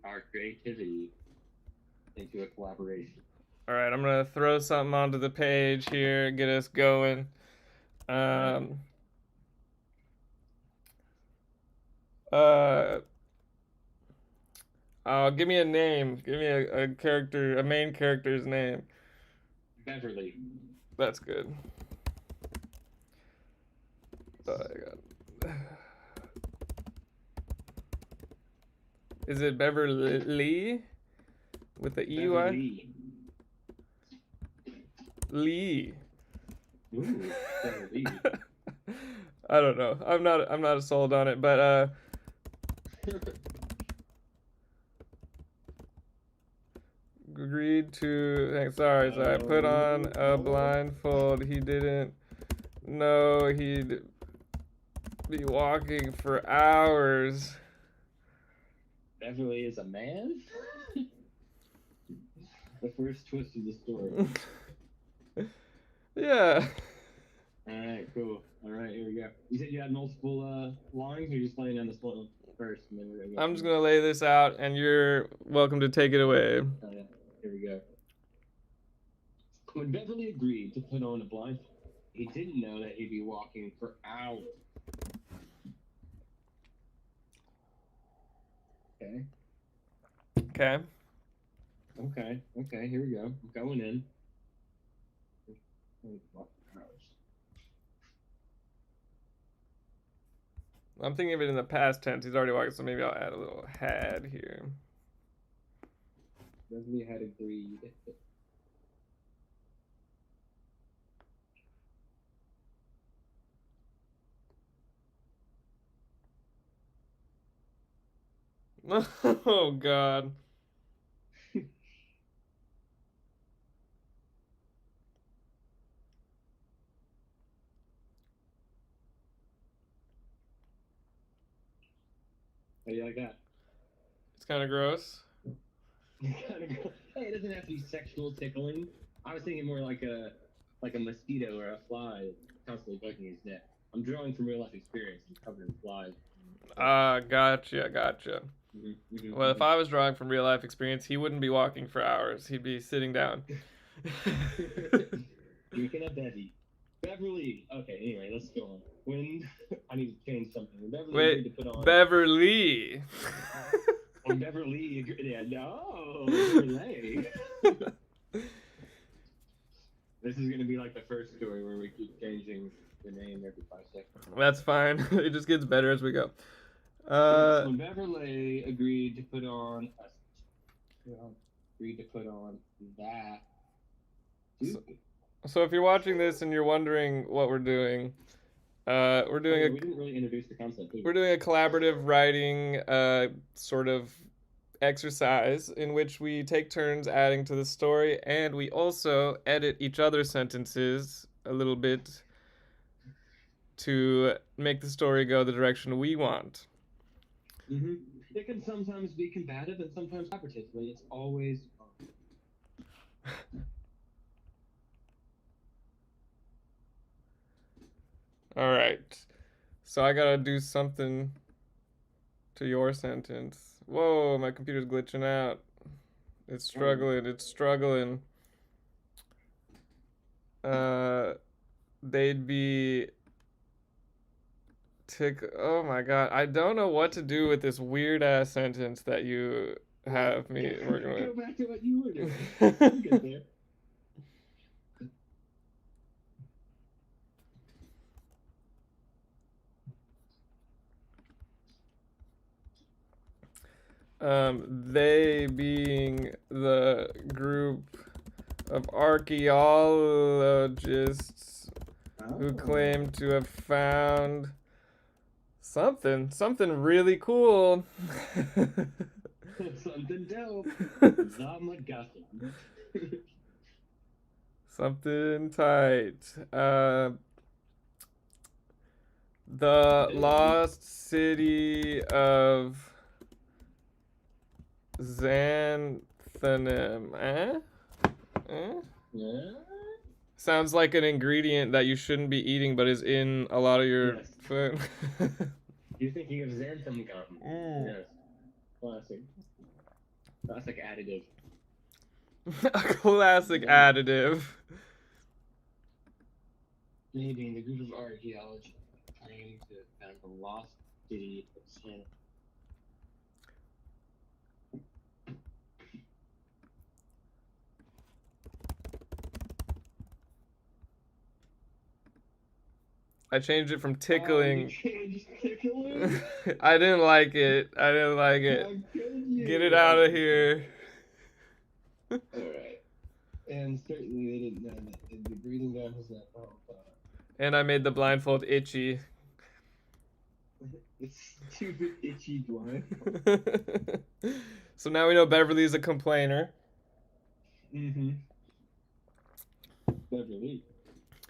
our creativity into a collaboration. All right, I'm gonna throw something onto the page here, get us going. Uh, give me a name. Give me a character, a main character's name. Beverly. That's good. I got. Is it Beverly with the EY? Beverly. Lee. Ooh, Beverly. I don't know. I'm not sold on it, but agreed to. Sorry. I put on a blindfold. He didn't know he'd be walking for hours. Beverly is a man? The first twist of the story. Yeah. Alright, cool. Alright, here we go. You said you had multiple lines, or you're just laying down this one first? And then we're gonna go. I'm just going to lay this out, and you're welcome to take it away. Oh, yeah. Here we go. When Beverly agreed to put on a blindfold, he didn't know that he'd be walking for hours. Okay. Okay. Okay, here we go. I'm going in. I'm thinking of it in the past tense. He's already walking, so maybe I'll add a little had here. Beverly had agreed. Oh, God. How do you like that? It's kind of gross. Hey, it doesn't have to be sexual tickling. I was thinking more like a mosquito or a fly constantly biting his neck. I'm drawing from real life experience. I'm covered in flies. Gotcha. Well, if I was drawing from real life experience, he wouldn't be walking for hours. He'd be sitting down. Drinking a bevy. Beverly. Okay, anyway, let's go on. When I need to change something. When Beverly agreed to put on. Beverly. When Beverly agreed. Yeah, no. Beverly. This is going to be like the first story where we keep changing the name every 5 seconds. That's fine. It just gets better as we go. So when Beverly agreed to put on that. So if you're watching this and you're wondering what we're doing, we didn't really introduce the concept. We're doing a collaborative writing sort of exercise in which we take turns adding to the story, and we also edit each other's sentences a little bit to make the story go the direction we want. Mm-hmm. It can sometimes be combative and sometimes collaborative, but it's always fun. All right. So I gotta do something to your sentence. Whoa, my computer's glitching out. It's struggling. They'd be oh my God. I don't know what to do with this weird ass sentence that you have me working with. Go back to what you were doing. We'll get there. They being the group of archaeologists who claim to have found something really cool. Something dope. Something tight. The lost city of Xanthanim. Yeah. Sounds like an ingredient that you shouldn't be eating, but is in a lot of your food. You're thinking of xanthan gum. Yes. Classic. That's like additive. A classic additive. Maybe the group of archaeologists claim to have found the lost city of Santa. I changed it from tickling. You changed tickling? I didn't like it. I didn't like it. How could you? Get it out of here. Alright. And certainly they didn't know that they'd be breathing down his neck the whole time. And I made the blindfold itchy. It's stupid, itchy blindfold. So now we know Beverly's a complainer. Mm-hmm. Beverly.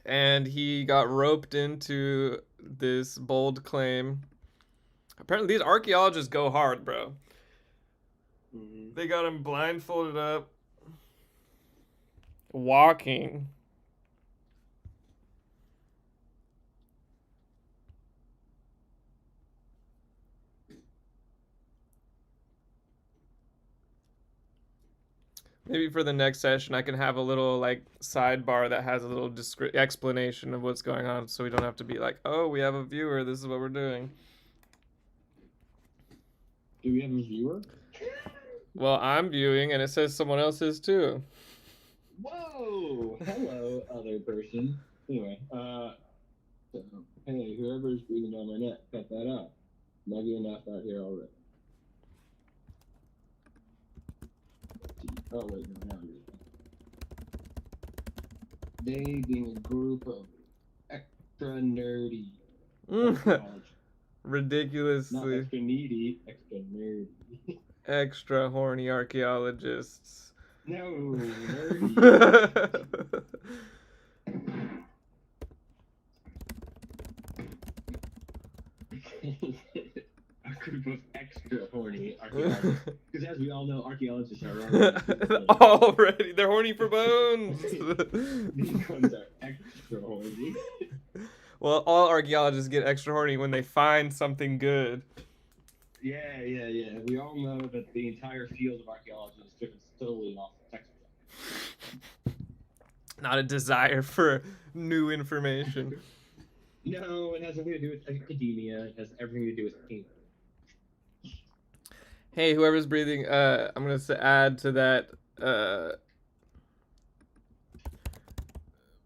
And he got roped into this bold claim. Apparently these archaeologists go hard, bro. Mm-hmm. They got him blindfolded up, walking. Maybe for the next session I can have a little like sidebar that has a little explanation of what's going on, so we don't have to be like, oh, we have a viewer, this is what we're doing. Do we have a viewer? Well, I'm viewing and it says someone else is too. Whoa! Hello, other person. Anyway, so, hey, whoever's breathing down my neck, cut that out. Maybe enough out here already. Oh, wait, no, now you're They being a group of extra nerdy. Ridiculously. Not extra needy, extra nerdy. Extra horny archaeologists. No, nerdy. A group of extra horny archaeologists. Because as we all know, archaeologists are already. They're horny for bones. These ones are extra horny. Well, all archaeologists get extra horny when they find something good. Yeah. We all know that the entire field of archaeology is driven solely off of texture. Not a desire for new information. No, it has nothing to do with academia. It has everything to do with paint. Hey, whoever's breathing, I'm going to add to that,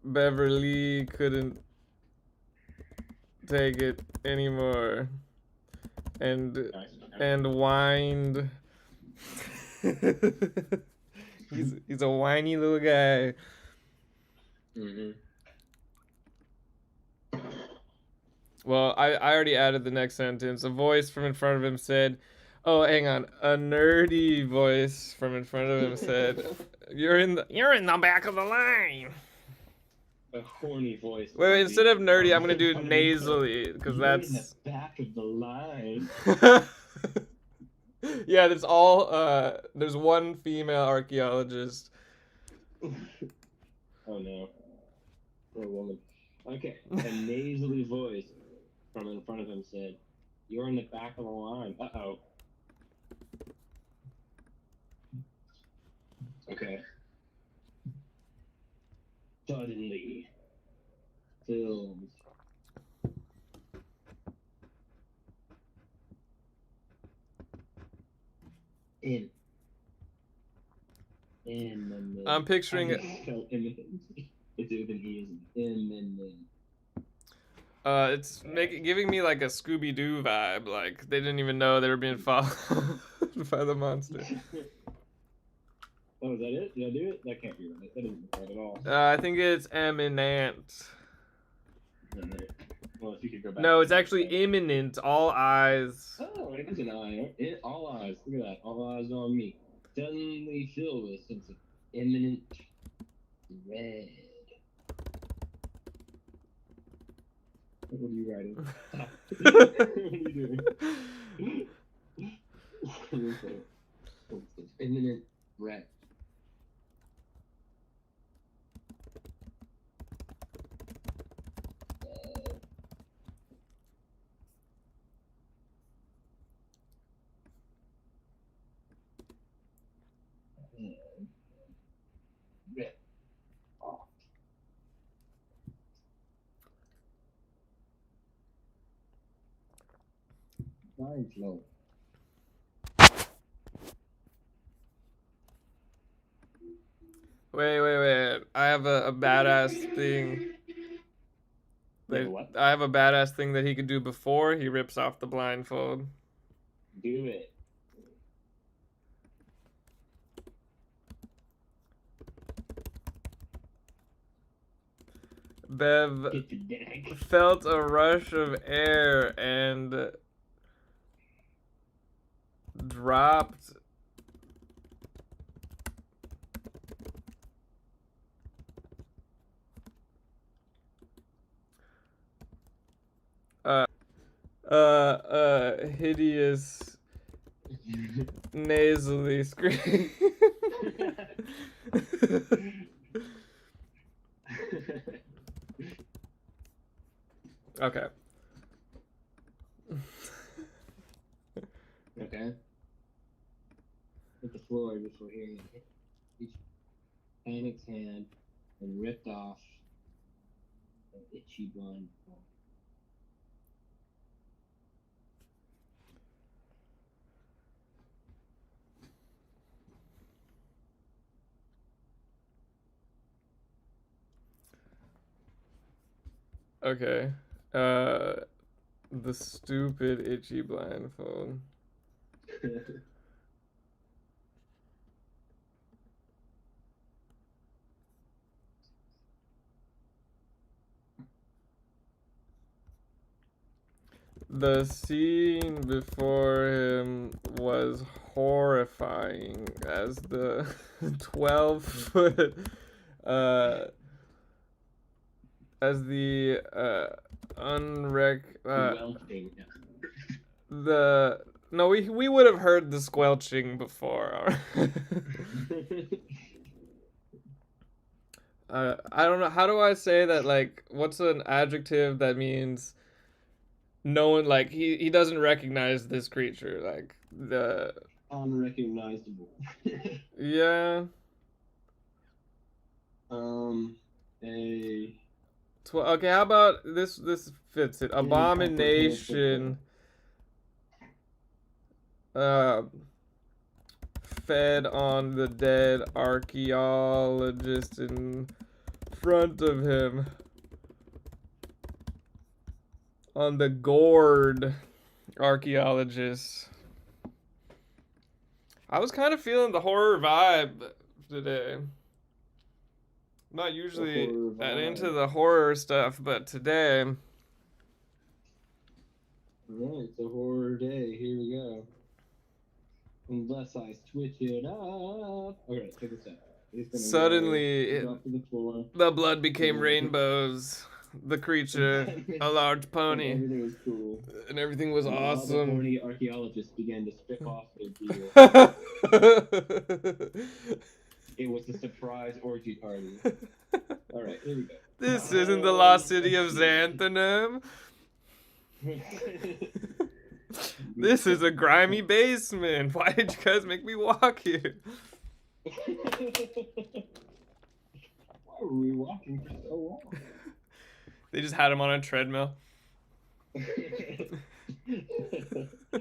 Beverly couldn't take it anymore. And whined. He's a whiny little guy. Mm-hmm. Well, I already added the next sentence. A voice from in front of him said, oh, hang on. A nerdy voice from in front of him said, You're in the back of the line. A horny voice. Wait, instead of nerdy, I'm gonna do it nasally, because that's in the back of the line. Yeah, there's all there's one female archaeologist. Oh no. Poor woman. Okay. A nasally voice from in front of him said, You're in the back of the line. Uh-oh. Okay. Suddenly, films. I'm picturing it. It's even he isn't. It's giving me like a Scooby-Doo vibe. Like they didn't even know they were being followed by the monster. Oh, is that it? Did I do it? That can't be right. That isn't right at all. I think it's eminent. Well, if you could go back. No, it's actually imminent. All eyes. Oh, it is an eye. All eyes. Look at that. All eyes on me. Suddenly filled with a sense of imminent dread. What are you writing? What are you doing? It's imminent dread. blind flow. Wait. I have a badass thing. Yeah, what? I have a badass thing that he could do before he rips off the blindfold. Do it. Bev Get the deck. felt a rush of air and dropped hideous nasally scream. Okay. Okay. Hit the floor before hearing it hit each panic's hand and ripped off an itchy blindfold. Okay. The stupid itchy blindfold. The scene before him was horrifying as the 12-foot as the Welching. the no we would have heard the squelching before. I don't know, how do I say that, like, what's an adjective that means no one, like, he doesn't recognize this creature, like the Unrecognizable. yeah. Okay, how about this fits it. Abomination fed on the dead archaeologist in front of him. On the gourd archaeologist. I was kind of feeling the horror vibe today. Not usually that into the horror stuff, but today. Alright, it's a horror day. Here we go. Unless I switch it up. Okay, check this out. Suddenly, the blood became rainbows. The creature, a large pony. And everything was cool. And everything was awesome. All the horny archaeologists began to strip off their gear. It was a surprise orgy party. Alright, here we go. This isn't the lost city of Xanthanem. This is a grimy basement. Why did you guys make me walk here? Why were we walking for so long? They just had him on a treadmill. This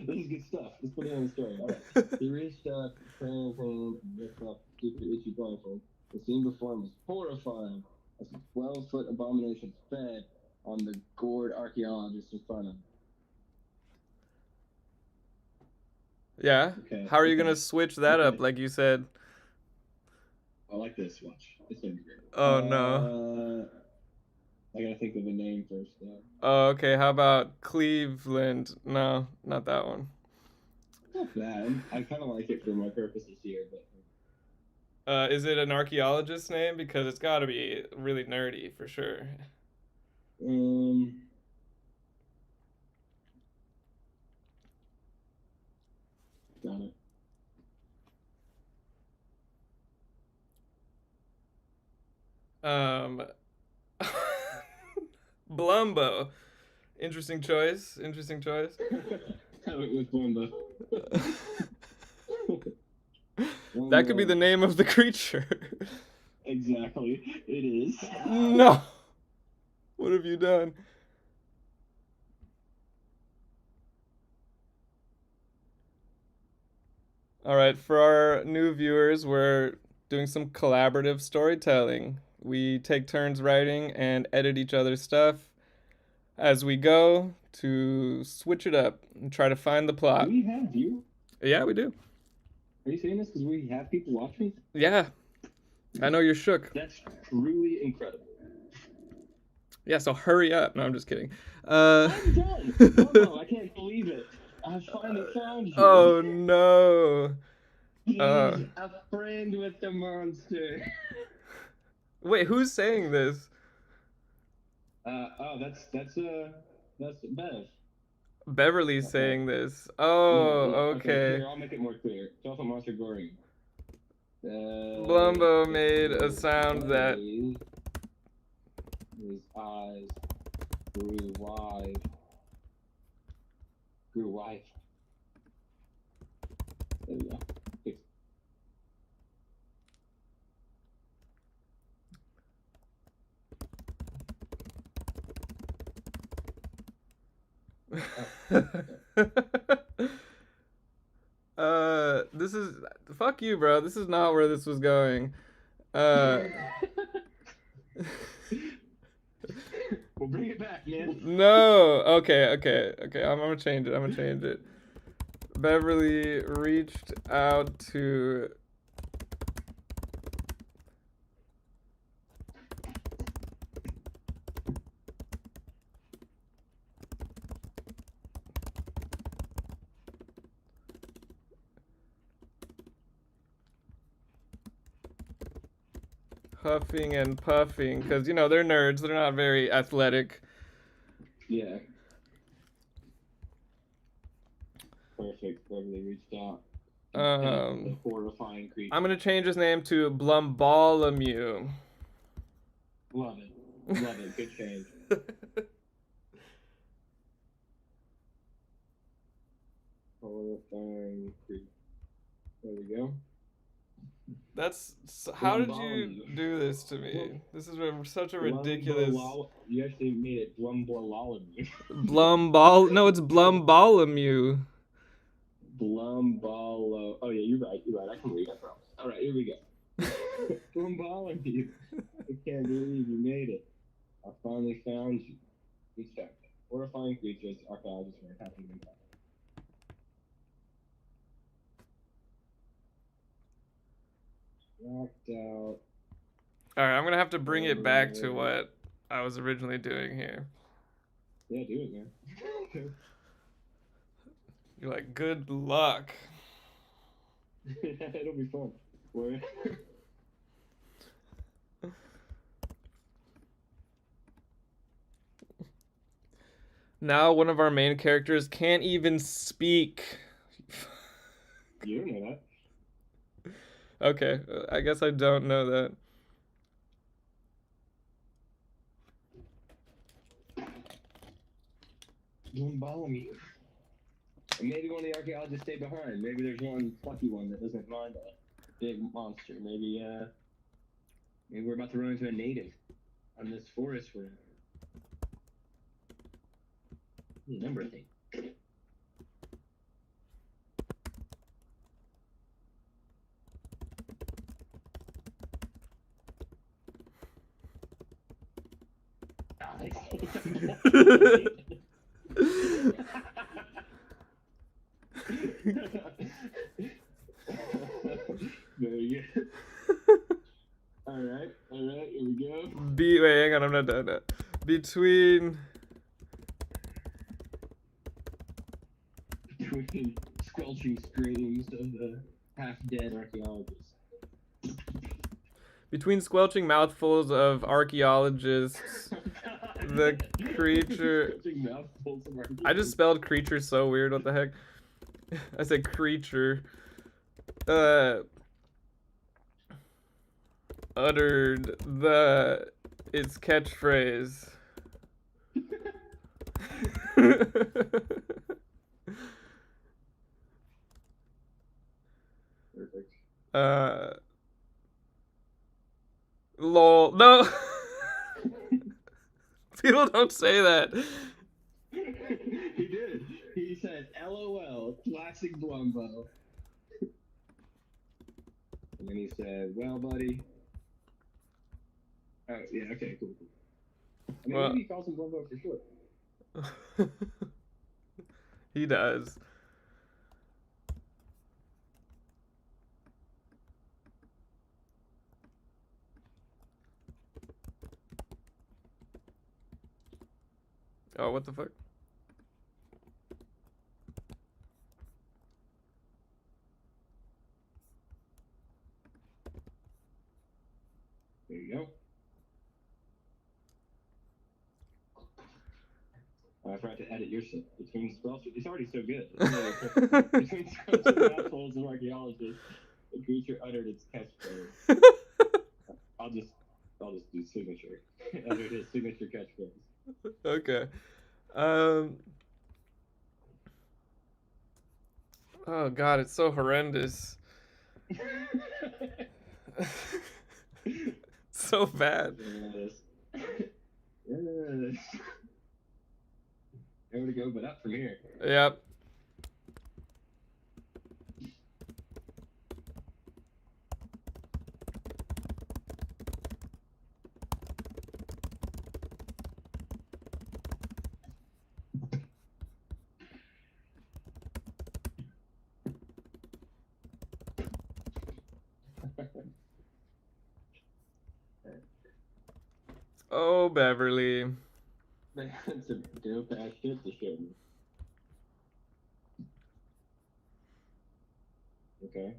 is good stuff. Let's put it on the story. Alright. He reached out, praying and ripped off stupid itchy blindfold. The scene before him was horrifying as the 12-foot abomination fed on the gourd archaeologist in front of him. Yeah? Okay. How are you gonna switch that up like you said? I like this. Watch. It's gonna be great. Oh no. I gotta think of a name first though. Oh, okay. How about Cleveland? No, not that one. Not bad. I kind of like it for my purposes here, but. Is it an archaeologist's name? Because it's got to be really nerdy for sure. Got it. Blumbo. Interesting choice. Interesting choice. I went with Blumbo. That could be the name of the creature. Exactly. It is. No. What have you done? All right, for our new viewers, we're doing some collaborative storytelling. We take turns writing and edit each other's stuff as we go to switch it up and try to find the Do plot. we have viewers? Yeah, we do. Are you saying this because we have people watching? Yeah. I know you're shook. That's truly incredible. Yeah, so hurry up. No, I'm just kidding. I'm done. Bumbo, I can't believe it. I finally found you. Oh no. He's a friend with the monster. Wait, who's saying this? That's Bev. Beverly's Okay. saying this. Oh, Yeah, okay. Here, I'll make it more clear. It's also Monster Goring. Blumbo made a sound that his eyes grew wide. There we go. This is fuck you, bro. This is not where this was going. We'll bring it back, man. No. Okay. I'm gonna change it. Beverly reached out to huffing and puffing, because you know they're nerds. They're not very athletic. Yeah. Perfect. Beverly reached out. The horrifying creature. I'm gonna change his name to Blumbolomew. Love it. Good change. Horrifying creature. There we go. How did you do this to me? This is such a ridiculous. You actually made it Blumbolomew. No, it's Blumbolomew. Oh yeah, you're right. I can read. I promise. All right, here we go. Blumbolomew. I can't believe you made it. I finally found you. Good job. Horrifying creatures. Archaeologists were attacking them. Knocked out. Alright, I'm gonna have to bring it back to what I was originally doing here. Yeah, do it, man. You're like, good luck. It'll be fun. Where? Now one of our main characters can't even speak. You don't know that. Okay, I guess I don't know that. Blumbolomew. And maybe one of the archaeologists stayed behind. Maybe there's one plucky one that doesn't mind a big monster. Maybe we're about to run into a native on this forest we're in. A number of things. Very good. Alright, here we go. Wait, hang on, I'm not done. Between squelching screams of the half-dead archaeologists. Between squelching mouthfuls of archaeologists, the creature. I just spelled creature so weird. What the heck? I said creature. Uttered its catchphrase. Perfect. Lol. No. People don't say that. He did. He said, LOL, classic Blumbo. he said, "Well, buddy." Oh yeah, okay, cool. I mean, Well, maybe he calls him Blumbo for short. he does. Oh, what the fuck? There you go. I forgot to edit your shit between spell. It's already so good. Between scrubs and assholes and archaeologists, the creature uttered its catchphrase. I'll just do signature. Uttered his signature catchphrase. Okay. Oh god, it's so horrendous. So bad. Yes. Yes. Nowhere to go but up from here. Yep. Oh, Beverly. That's some dope ass shit to show me. Okay.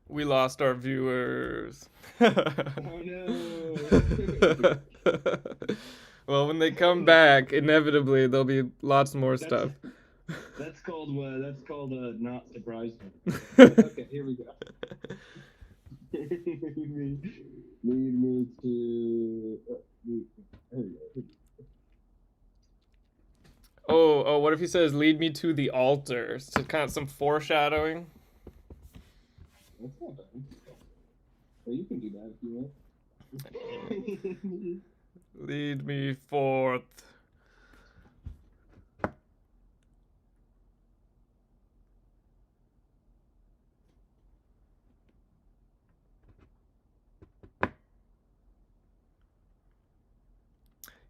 We lost our viewers. Oh no. Well, when they come back, inevitably there'll be lots more stuff. That's called not surprising. Okay, here we go. Lead me to. Oh, what if he says, "Lead me to the altar"? So kind of some foreshadowing. That's not bad. Well, you can do that if you want. Lead me forth.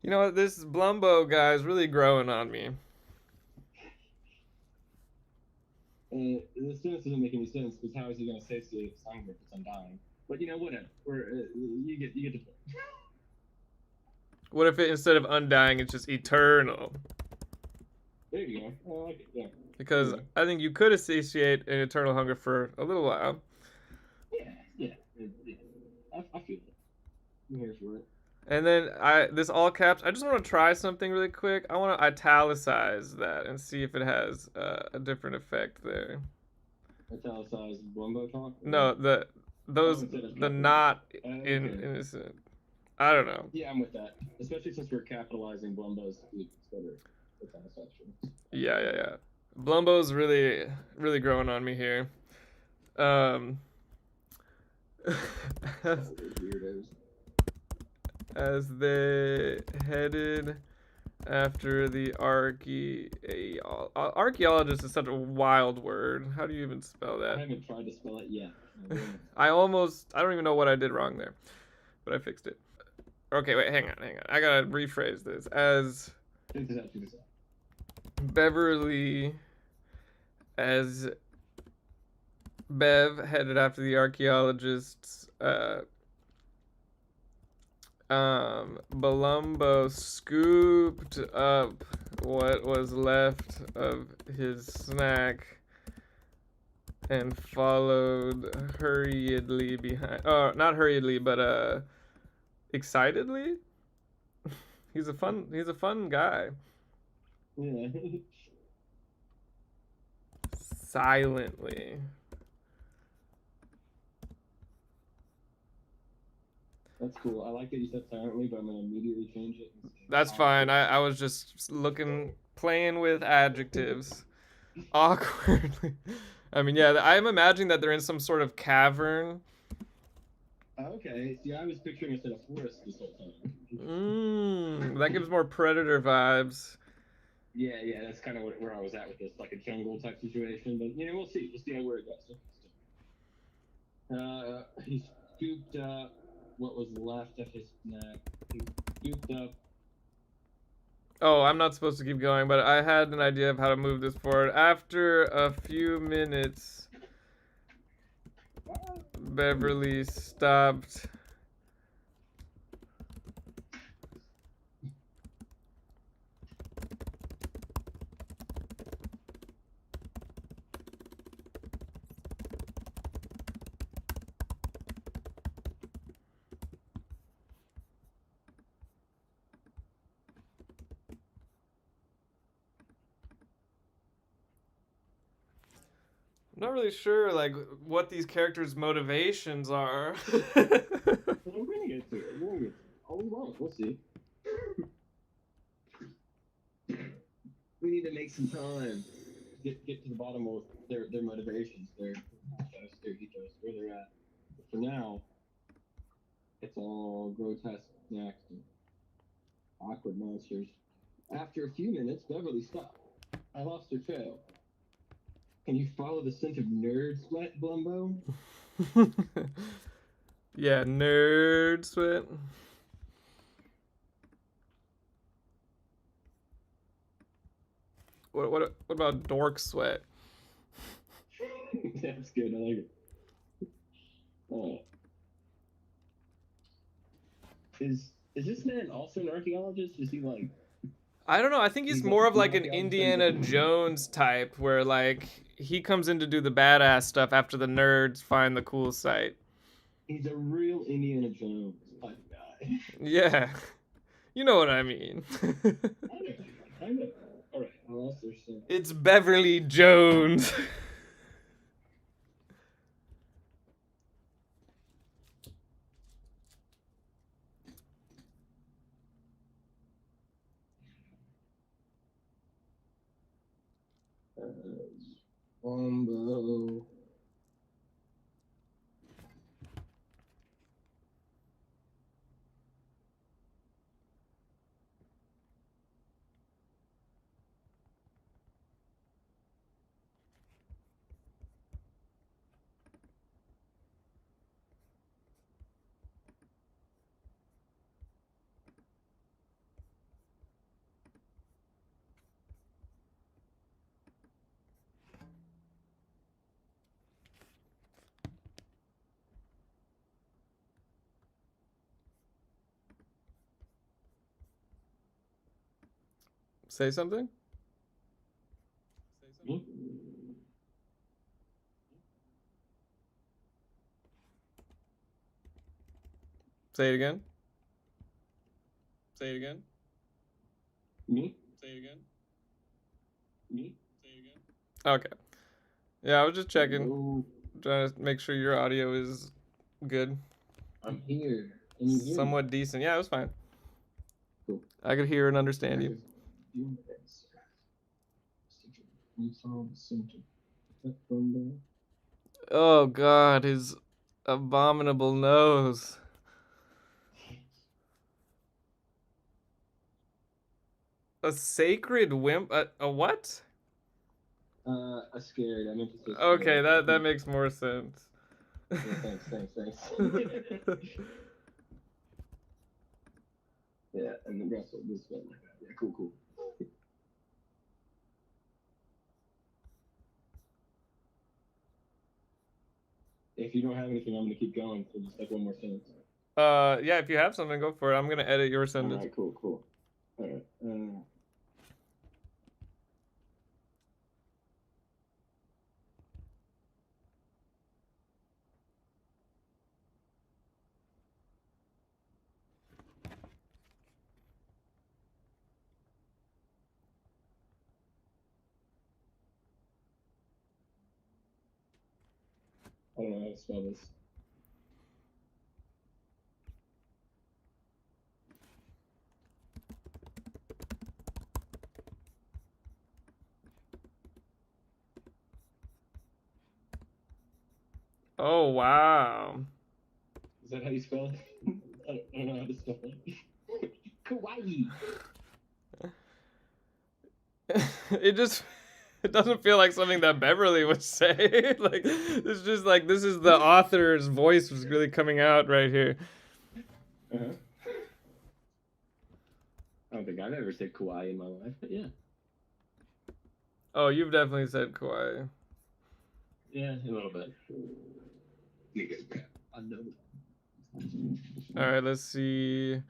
You know what? This Blumbo guy is really growing on me. The sentence doesn't make any sense because how is he going to satiate his hunger if it's undying? But you know, whatever. You get the point. What if it, instead of undying, it's just eternal? There you go. I like it. Yeah. Because I think you could satiate an eternal hunger for a little while. Yeah. I feel it. I'm here for it. And then this all caps. I just want to try something really quick. I want to italicize that and see if it has a different effect there. Italicize Blumbo talk? No, the not innocent. I don't know. Yeah, I'm with that. Especially since we're capitalizing Blumbo's better. Yeah. Blumbo's really growing on me here. As they headed after the archaeologist is such a wild word. How do you even spell that? I haven't tried to spell it yet. I don't even know what I did wrong there, but I fixed it. Okay, wait, hang on. I gotta rephrase this. As Beverly, as Bev headed after the archaeologists, Blumbo scooped up what was left of his snack and followed hurriedly behind. Oh, not hurriedly, but excitedly. He's a fun guy. Yeah. Silently. That's cool. I like that you said silently, but I'm gonna immediately change it. That's fine. I was just playing with adjectives. Awkwardly. I mean, yeah, I'm imagining that they're in some sort of cavern. Okay. See, I was picturing us in a forest this whole time. That gives more Predator vibes. Yeah, that's kind of where I was at with this, like a jungle type situation. But we'll see. We'll see where it goes. He scooped up what was left of his snack. He scooped up. Oh, I'm not supposed to keep going, but I had an idea of how to move this forward. After a few minutes, Beverly stopped. I'm not really sure, like, what these characters' motivations are. We're gonna get to it. Oh, we won't. We'll see. We need to make some time. Get to the bottom of their motivations, their ethos, where they're at. But for now, it's all grotesque snacks and awkward monsters. After a few minutes, Beverly stopped. I lost her trail. Can you follow the scent of nerd sweat, Blumbo? Yeah, nerd sweat. What about dork sweat? That's good. I like it. Is this man also an archaeologist? Is he like? I don't know. I think he's more of like an Indiana Jones type, where like he comes in to do the badass stuff after the nerds find the cool site. He's a real Indiana Jones type guy. Yeah, you know what I mean. I know. All right. I'll also say. It's Beverly Jones. Wombo. Say something? Say it again. Say it again. Me? Say it again. Me? Say it again. Okay. Yeah, I was just checking. Hello. Trying to make sure your audio is good. I'm here. Can you hear Somewhat me? decent. Yeah, it was fine. Cool. I could hear and understand you. Oh God, his abominable nose. A sacred wimp? A what? A scared. I meant to say. Okay, that makes more sense. Yeah, thanks. Yeah, and the rest of this one like that. Yeah, cool. If you don't have anything, I'm gonna keep going for just like one more sentence. Yeah, if you have something, go for it. I'm gonna edit your sentence. All right, cool. All right. I don't know how to spell this. Oh wow. Is that how you spell it? I don't know how to spell it. Kawaii. kawaii. It doesn't feel like something that Beverly would say. Like it's just like this is the author's voice was really coming out right here. Uh-huh. I don't think I've ever said kawaii in my life, but yeah. Oh, you've definitely said kawaii. Yeah, a little bit. All right, let's see.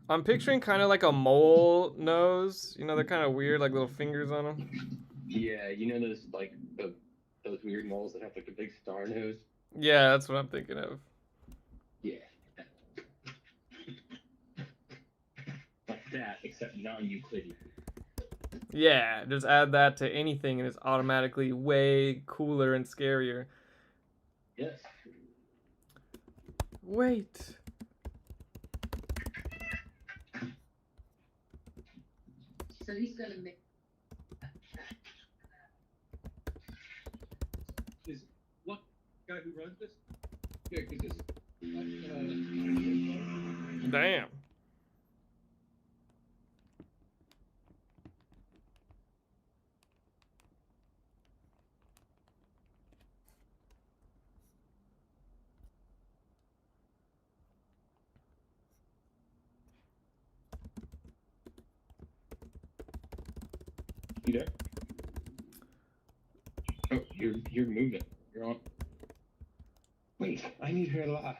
I'm picturing kind of like a mole nose. You know, they're kind of weird, like little fingers on them. Yeah, you know those like those weird moles that have like a big star nose. Yeah, that's what I'm thinking of. Yeah. Like that, except non-Euclidean. Yeah, just add that to anything and it's automatically way cooler and scarier. Yes. Wait. So he's gonna make. Is what guy who runs this? Yeah, because Damn. You there? Oh, you're moving. You're on. Wait, I need her alive.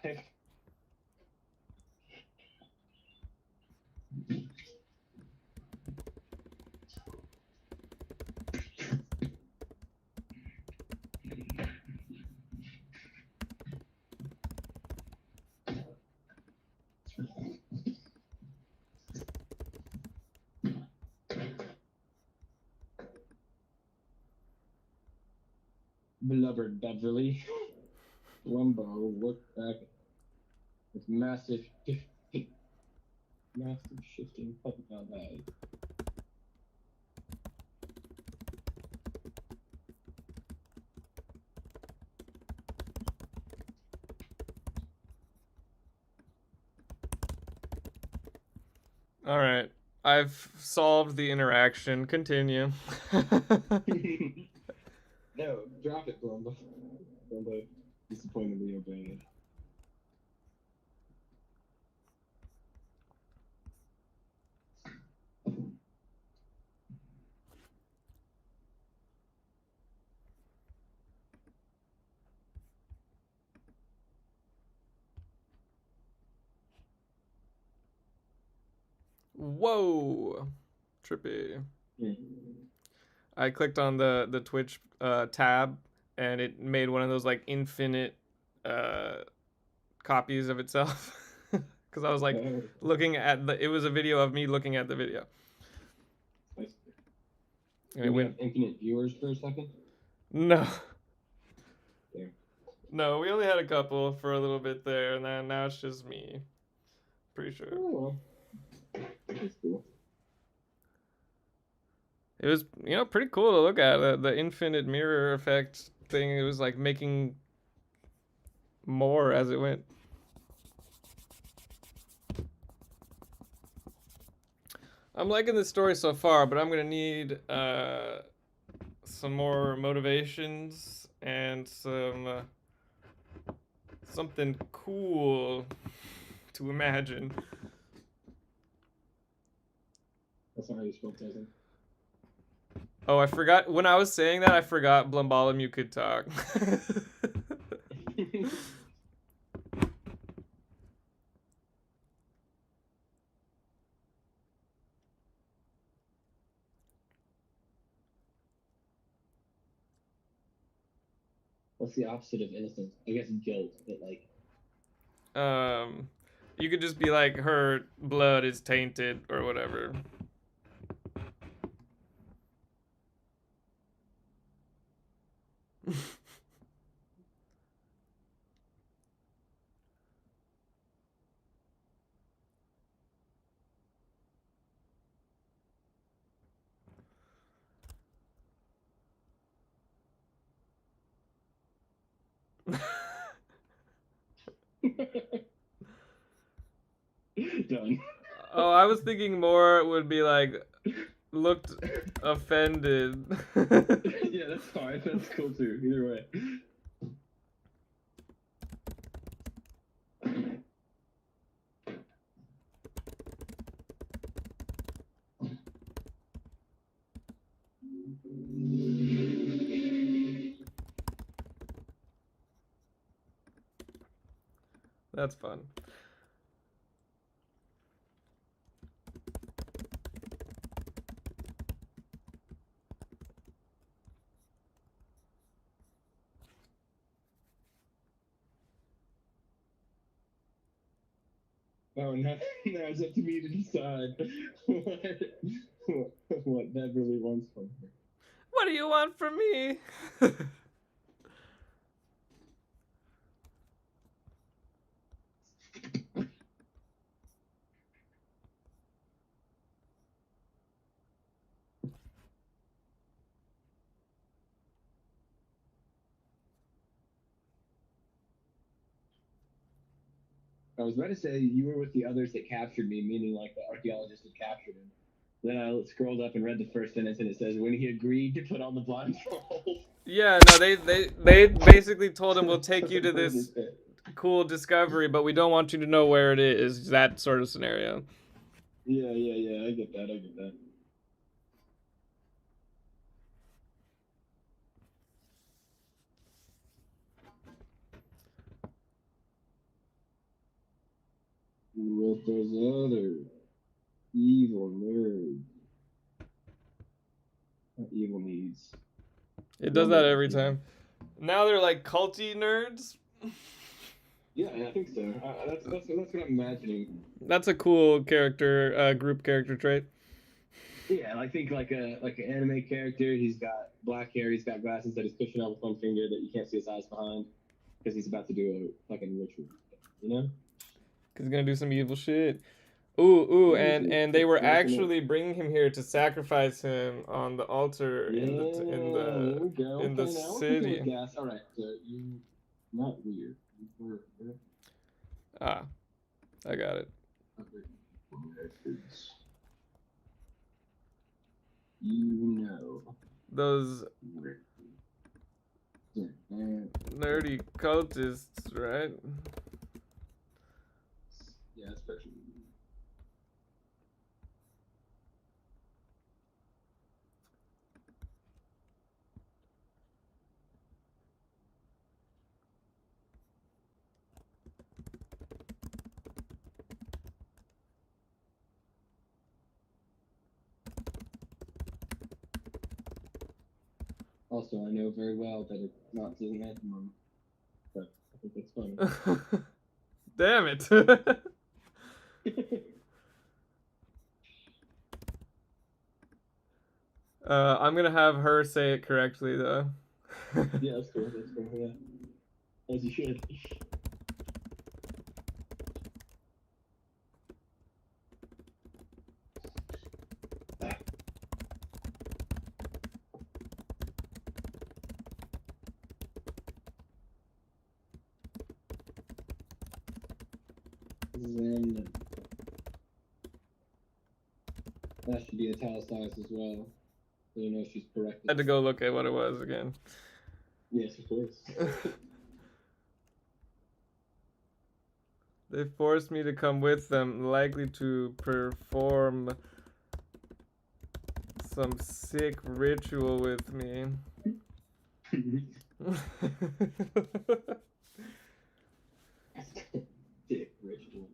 Beloved Beverly, Blumbo looked back with massive shifting public eye. All right. I've solved the interaction. Continue. No, drop it, Blumbo. Blumbo disappointingly obeyed. Whoa. Trippy. Mm. I clicked on the Twitch tab and it made one of those like infinite copies of itself because I was like looking at it was a video of me looking at the video. Nice. And it went infinite viewers for a second? No. There. No, we only had a couple for a little bit there, and then now it's just me. Pretty sure. Oh, well. That's cool. It was, pretty cool to look at. The infinite mirror effect thing, it was like making more as it went. I'm liking this story so far, but I'm going to need some more motivations and something cool to imagine. That's not how you spell pleasant. Oh, I forgot. When I was saying that, I forgot Blumbolomew could talk. What's the opposite of innocence? I guess guilt, but like. You could just be like, her blood is tainted or whatever. Done. Oh, I was thinking more would be like looked offended. Yeah, that's fine. That's cool too. Either way. That's fun. Oh, now it's up to me to decide what Beverly wants from her. What do you want from me? I was about to say you were with the others that captured me, meaning like the archaeologist had captured him. Then I scrolled up and read the first sentence, and it says when he agreed to put on the blindfold. Yeah, no, they basically told him we'll take you to this cool discovery, but we don't want you to know where it is. That sort of scenario. Yeah. I get that. With those other evil nerds. Not evil needs. It does that every time. Now they're like culty nerds. Yeah, I think so. That's what I'm imagining. That's a cool character, group character trait. Yeah, I think like an anime character. He's got black hair. He's got glasses that he's pushing out with one finger that you can't see his eyes behind because he's about to do a fucking ritual. You know? Cause he's gonna do some evil shit. Ooh, and they were actually bringing him here to sacrifice him on the altar in the city. All right, so you not weird. You were Ah, I got it. You know Those nerdy cultists, right? Yeah, especially. Also, I know very well that it's not doesn't have mom, but I think that's funny. Damn it. I'm gonna have her say it correctly though. Yeah, that's cool. Yeah, as you should. Zen. That should be italicized as well. So you know she's correct. I had to go look at what it was again. Yes, of course. They forced me to come with them, likely to perform some sick ritual with me. Dick ritual.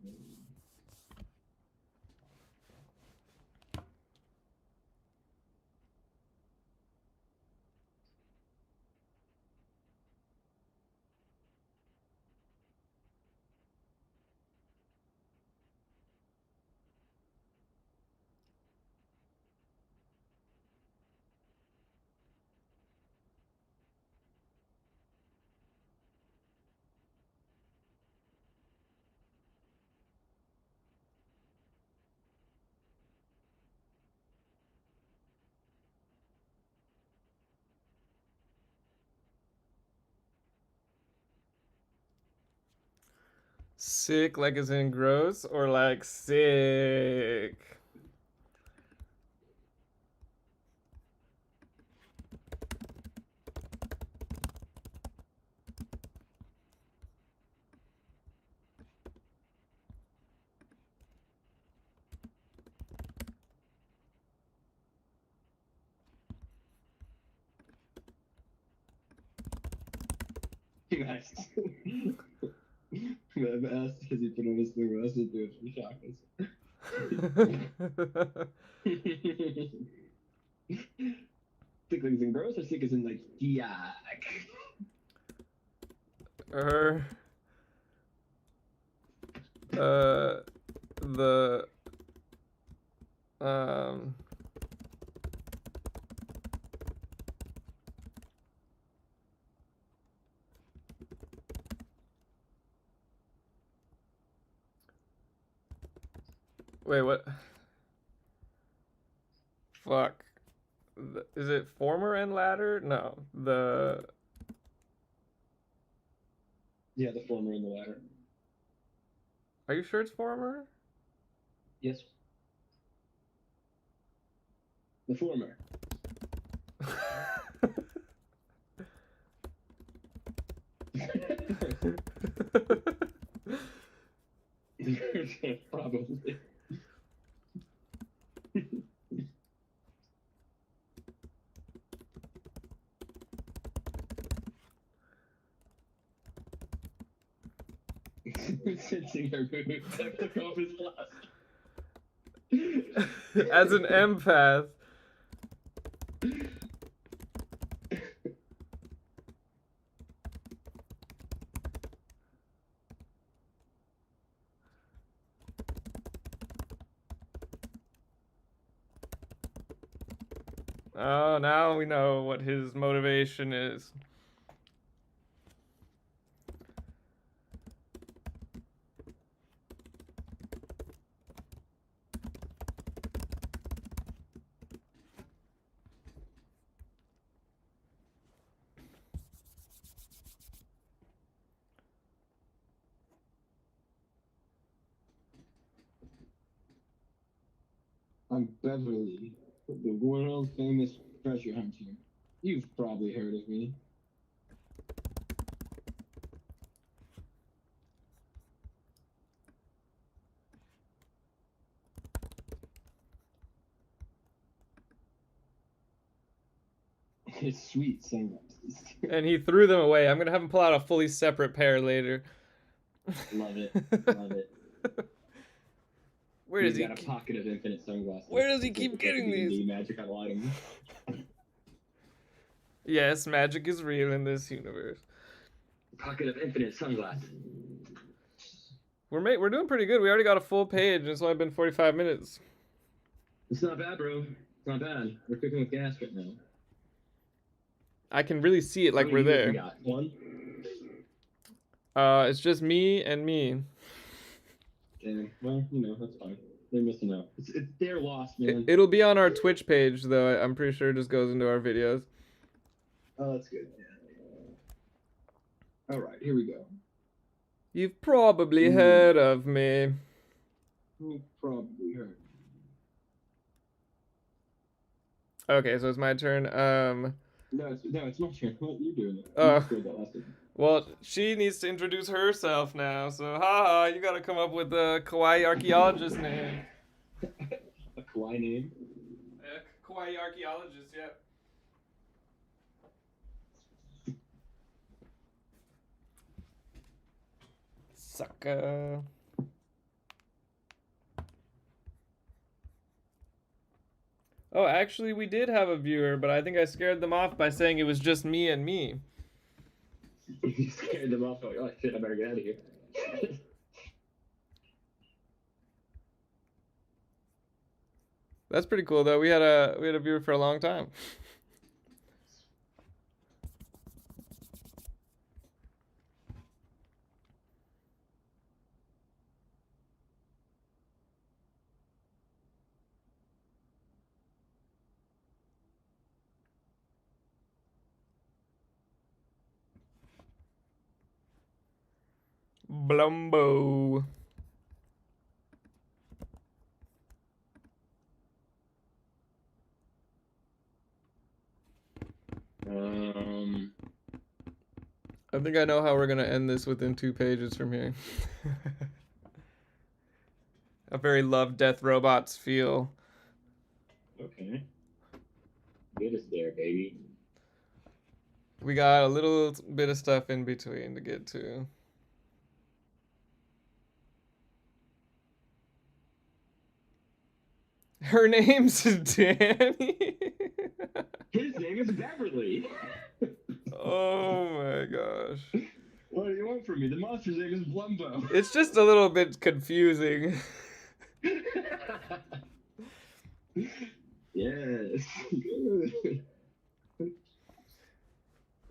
Sick, like as in gross, or like sick? You asked. I've asked because he put on his thing, but I said do it for shockers. Sick like as in gross or sick as in like yuck? Her. The. Um. Wait, what? Fuck. Is it former and latter? No. Yeah, the former and the latter. Are you sure it's former? Yes. The former. Probably. Sensing her mood, took off his glass. As an empath. Oh, now we know what his motivation is. I'm Beverly, the world famous treasure hunter. You've probably heard of me. It's sweet sunglasses. And he threw them away. I'm gonna have him pull out a fully separate pair later. Love it. Love it. Where He's does he? got a pocket of infinite sunglasses. Where does he keep getting these? D&D magic online. Yes, magic is real in this universe. Pocket of infinite sunglasses. We're doing pretty good. We already got a full page, and it's only been 45 minutes. It's not bad, bro. It's not bad. We're cooking with gas right now. I can really see it like we're there. We got one. It's just me and me. Damn. Well, you know, that's fine. They're missing out. It's their loss, man. It'll be on our Twitch page, though. I'm pretty sure it just goes into our videos. Oh, that's good. Yeah. All right, here we go. You've probably heard of me. You've probably heard. Okay, so it's my turn. No, it's my turn. What you doing? Oh. Well, she needs to introduce herself now. So, haha, you gotta come up with a kawaii archaeologist name. A kawaii name? Kawaii archaeologist, yeah. Sucker. Oh, actually, we did have a viewer, but I think I scared them off by saying it was just me and me. You scared them off. Like, oh shit, I better get out of here. That's pretty cool, though. We had a viewer for a long time. Blumbo. I think I know how we're gonna end this within 2 pages from here. A very Love, Death, Robots feel. Okay. Get us there, baby. We got a little bit of stuff in between to get to. Her name's Danny. His name is Beverly. Oh my gosh. What do you want from me? The monster's name is Blumbo. It's just a little bit confusing. Yes. Good.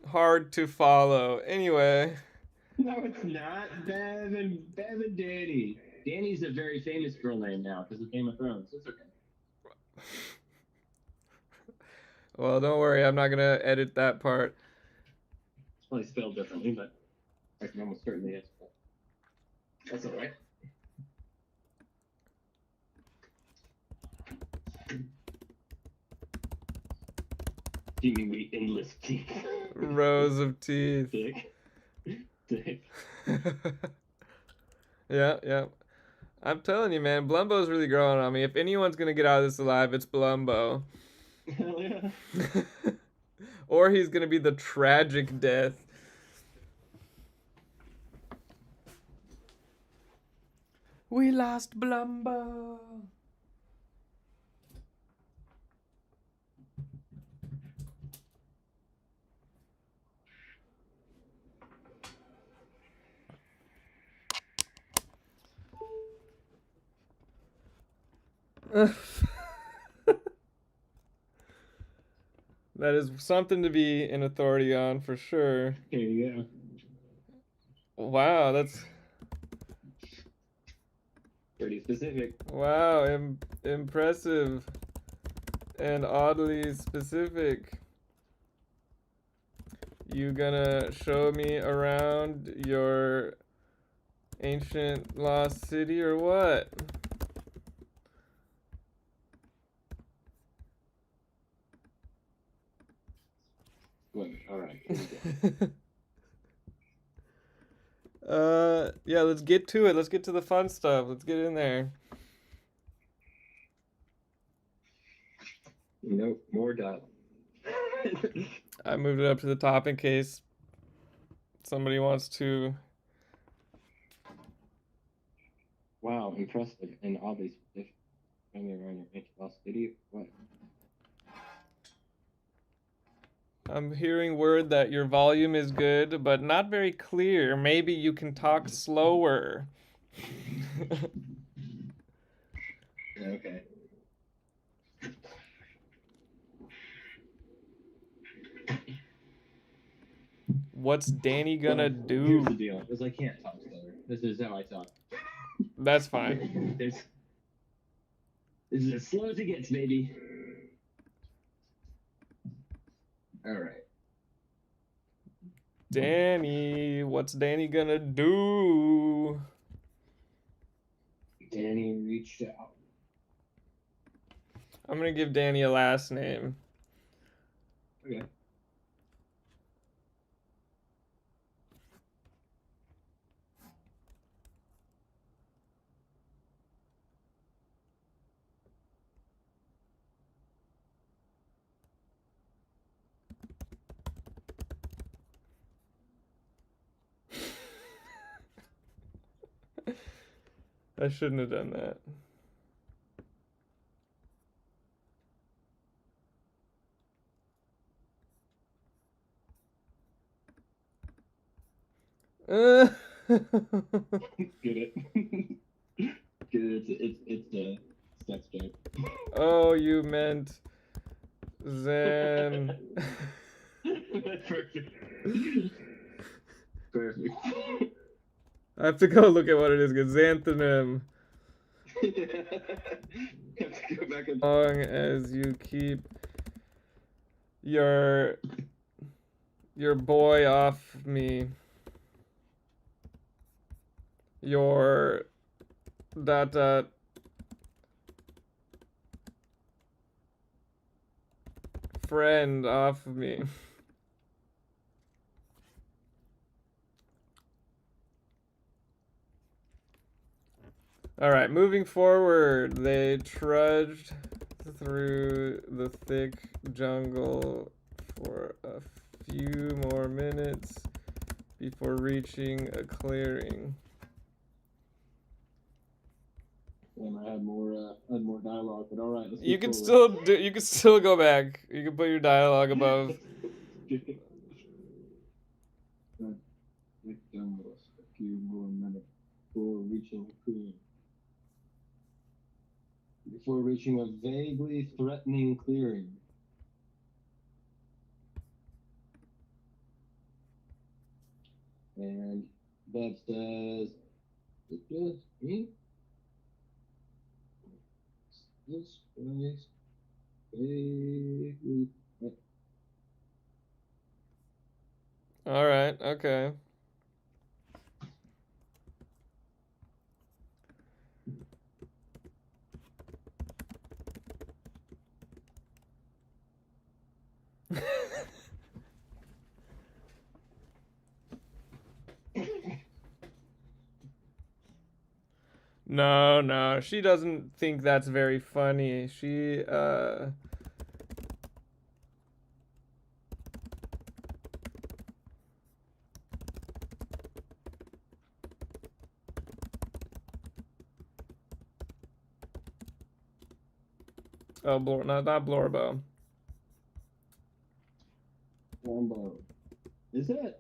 Hard to follow. Anyway. No, it's not. Bev and Danny. Danny's a very famous girl name now because of Game of Thrones. It's okay. Well, don't worry. I'm not going to edit that part. It's probably spelled differently, but I can almost certainly is. That's all right. Seemingly endless teeth. Rows of teeth. Dick. Yeah. I'm telling you, man, Blumbo's really growing on me. If anyone's going to get out of this alive, it's Blumbo. Hell yeah. Or he's going to be the tragic death. We lost Blumbo. That is something to be an authority on for sure. There you go. Wow, that's Pretty specific. wow, impressive and oddly specific. You gonna show me around your ancient lost city or what? Wait, all right. Yeah, let's get to it. Let's get to the fun stuff. Let's get in there. Nope, more dot. I moved it up to the top in case somebody wants to. Wow, impressive and oddly specific. Show me around your ancient lost city. What? I'm hearing word that your volume is good, but not very clear. Maybe you can talk slower. Okay. What's Danny gonna Here's do? the deal, because I can't talk slower. This is how I talk. That's fine. This is as slow as it gets, baby. All right. Danny, what's Danny gonna do? Danny reached out. I'm gonna give Danny a last name. Okay. I shouldn't have done that. Get it? Get it? It's a sex joke. Oh, you meant Zen. Perfect. Perfect. I have to go look at what it is. Xanthonym. Have to go back and As long as you keep your boy off me. your dot dot friend off of me. Alright, moving forward, they trudged through the thick jungle for a few more minutes before reaching a clearing. Damn, I had more dialogue, but all right. Let's You move can forward. still you can still go back. You can put your dialogue above. Thick jungles, a few more minutes before reaching a clearing. Before reaching a vaguely threatening clearing. And Bev says, "It just me? This place vaguely Alright, okay. No, she doesn't think that's very funny. She, oh, not Blorbo. Blumbo. Is that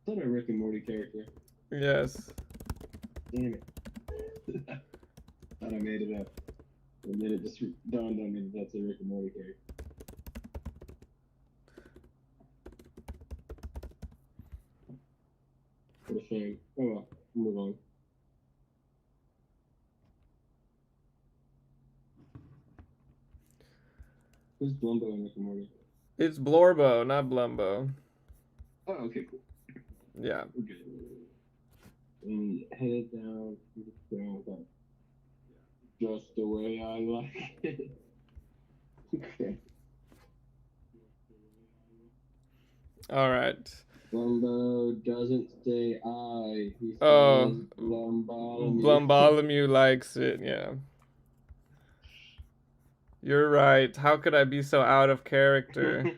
a Rick and Morty character? Yes. Damn it. Thought I made it up. And then it just dawned on me that that's a Rick and Morty character. What a shame. Oh well, move on. Who's Blumbo and Rick and Morty? It's Blorbo, not Blumbo. Oh, okay, cool. Yeah. We're good. And headed down just the way I like it. Okay. Alright. Blumbo doesn't say I. He says Oh, Blumbolomew. Blumbolomew likes it, yeah. You're right. How could I be so out of character?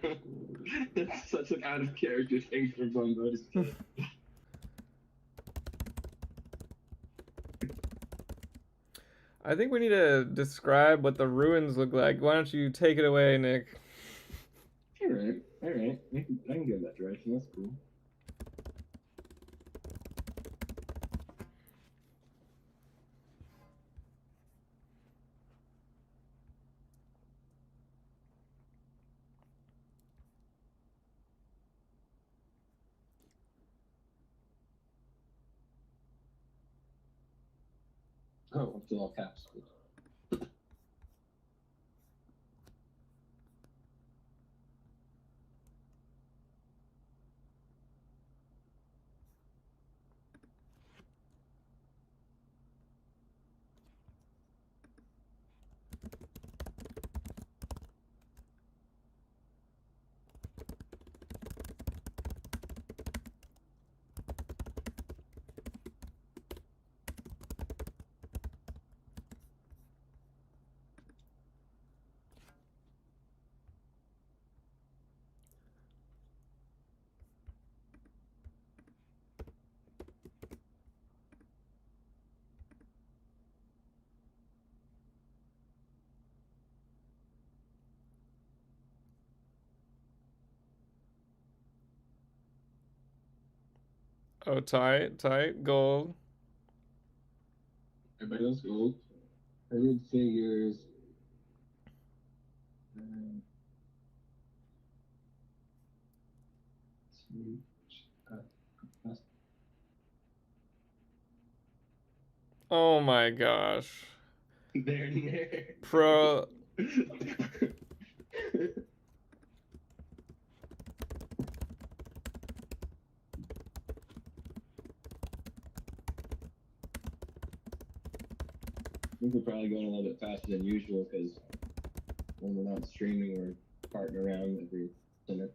That's such an out of character thing for Blumbo to say. I think we need to describe what the ruins look like. Why don't you take it away, Nick? Alright. I can go in that direction. That's cool. Oh, it's all caps. Oh, tight, gold. Everybody else gold. Hooded figures. Oh my gosh. They're there. Pro. think we're probably going a little bit faster than usual because when we're not streaming, we're farting around every minute.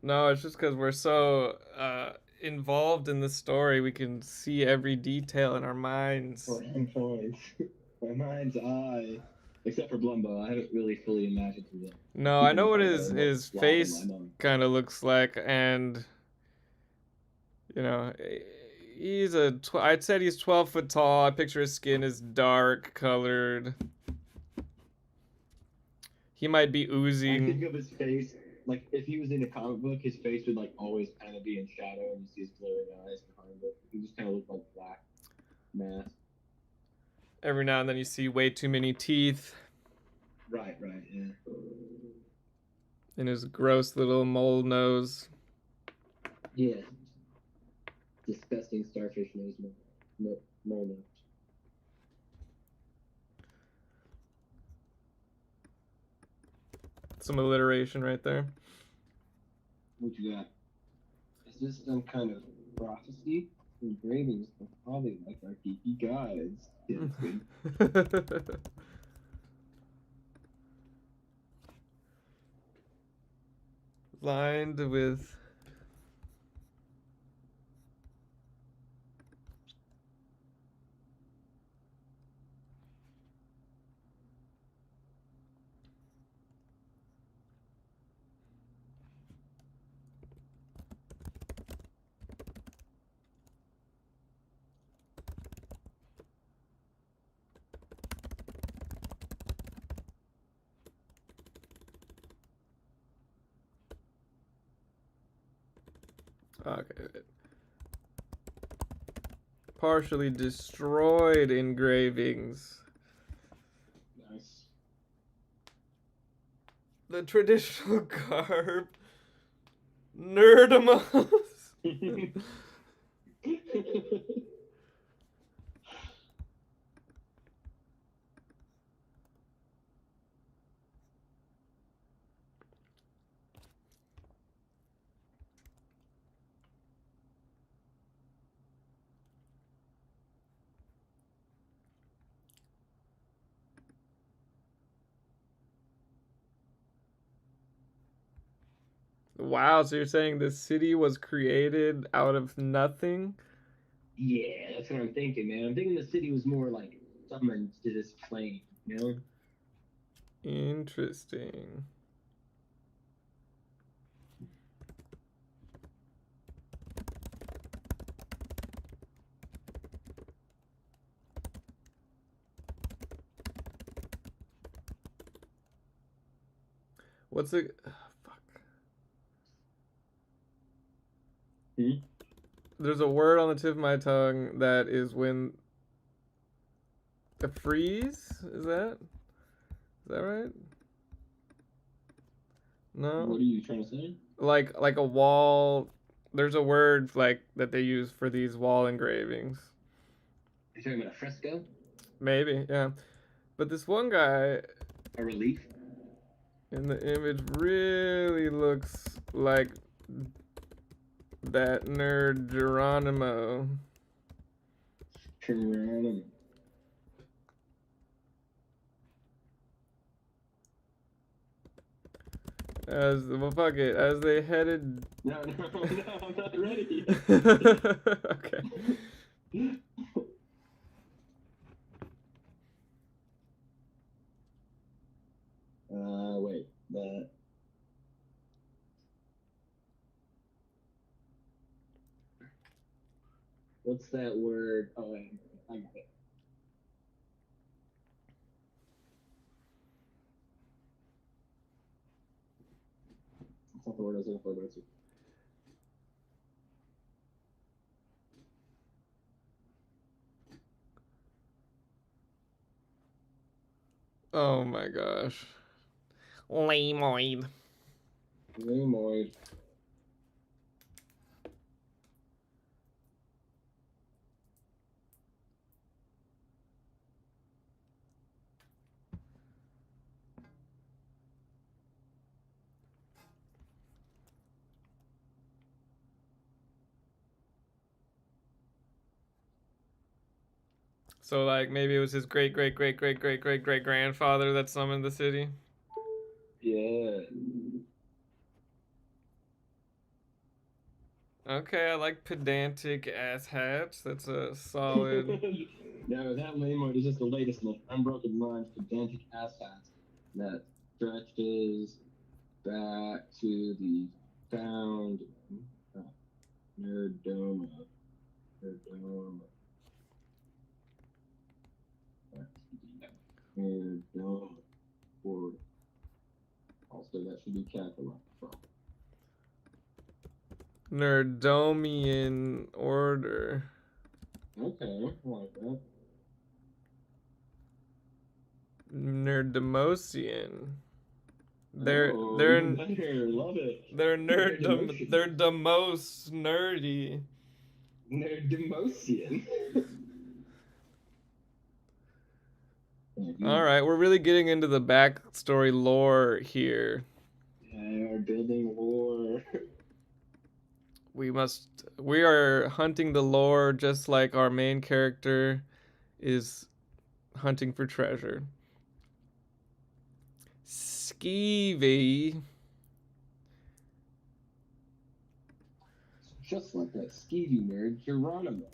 No, it's just because we're so involved in the story, we can see every detail in our minds. My mind's eye. Except for Blumbo, I haven't really fully imagined him yet. No, I know what his face kind of looks like, and you know, he's I'd said he's 12 foot tall. I picture his skin is dark colored. He might be oozing. I think of his face, like if he was in a comic book, his face would like always kind of be in shadow, and you see his glowing eyes behind it. He just kind of looked like black mask. Every now and then you see way too many teeth. Right, yeah. In his gross little mole nose. Yeah. Disgusting starfish nose. Mole nose. Some alliteration right there. What you got? Is this some kind of prophecy? Engravings are probably like our geeky guides. Yeah, that's good. Lined with okay. Partially destroyed engravings. Nice. The traditional garb. Nerdamos. Wow, so you're saying this city was created out of nothing? Yeah, that's what I'm thinking, man. I'm thinking the city was more like summoned to this plane, you know? Interesting. What's it? Fuck. There's a word on the tip of my tongue that is when a freeze. Is that right? No. What are you trying to say? Like a wall. There's a word like that they use for these wall engravings. You're talking about a fresco? Maybe, yeah. But this one guy. A relief? In the image really looks like that nerd Geronimo. Well, fuck it. As they headed. No, I'm not ready. Okay. Wait. That. What's that word? Oh, I got it. That's not the word I was looking for, but it's. Oh my gosh. Lamoid. Lamoid. So like maybe it was his great great great great great great great grandfather that summoned the city. Yeah. Okay, I like pedantic asshats. That's a solid. No, that lane mode is just the latest in Unbroken Mind's pedantic asshats that stretches back to the found Nerdoma. Nerdoma. Nerdoma. Or also that should be capitalized. Nerdomian order. Okay, I like that. Nerdemosian. They're better. Love it. They're the most nerdy. Nerdemosian. All right, we're really getting into the backstory lore here. Yeah, we're building lore. We are hunting the lore just like our main character is hunting for treasure. Skeevy. Just like that skeevy nerd, Geronimo.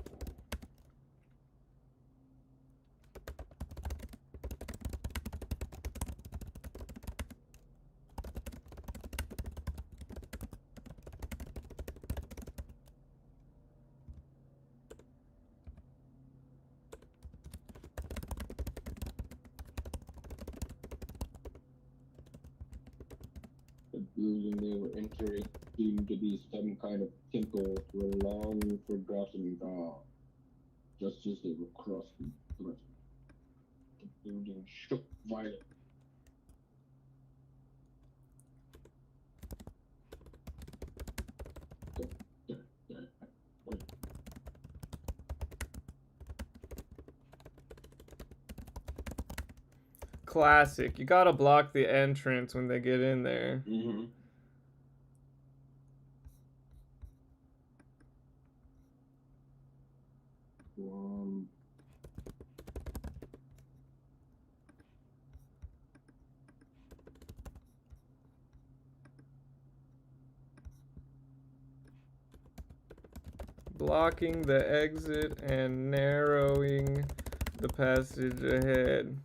The building they were entering seemed to be some kind of temple to a long forgotten god. Just as they were crossing the threshold, the building shook violently. Classic. You gotta block the entrance when they get in there. Mm-hmm. Blocking the exit and narrowing the passage ahead.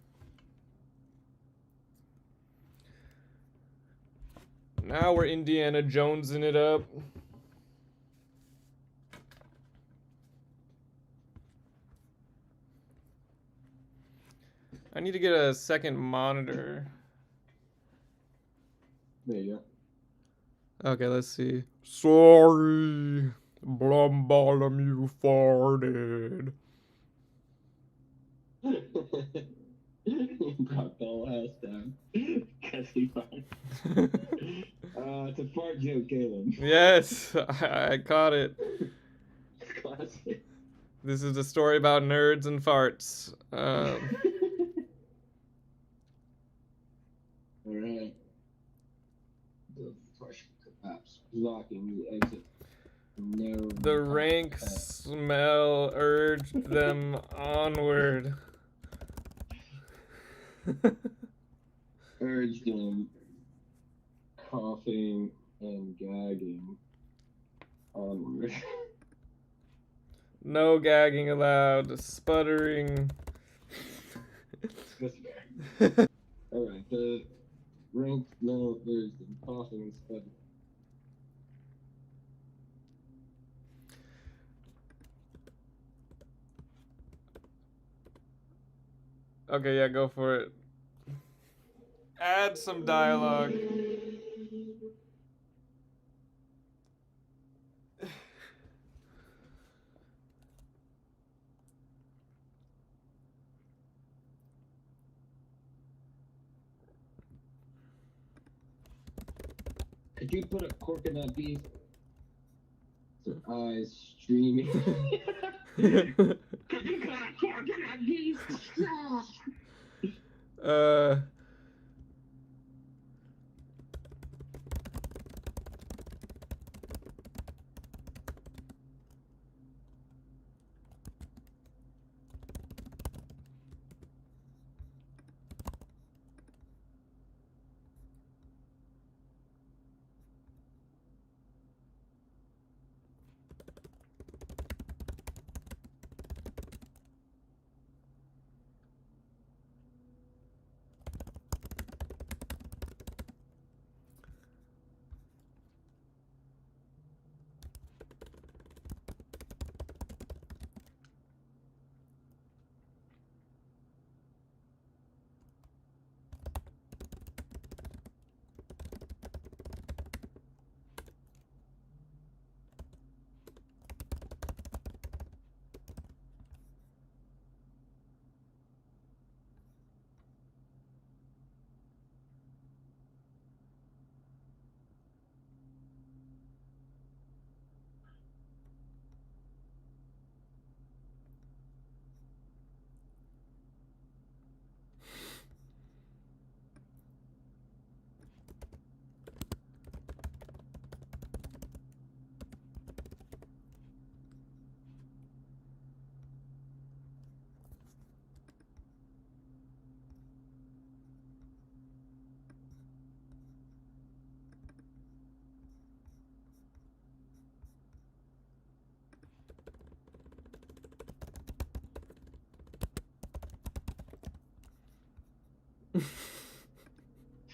Now we're Indiana Jonesing it up. I need to get a second monitor. There you go. Okay, let's see. Sorry, Blumbolomew farted. Brought the whole house down. Cause he farted. It's a fart joke, Caleb. Yes, I caught it. Classic. This is a story about nerds and farts. Alright. The flesh collapse, blocking the exit. The rank smell urged them onward. Urged them, coughing and gagging onward. No gagging allowed. Sputtering. That's fair. Alright, the rank smell urged them, coughing and sputtering. Okay, yeah, go for it. Add some dialogue. Could you put a cork in that beef? Her eyes streaming. Could you put a cork in that beef?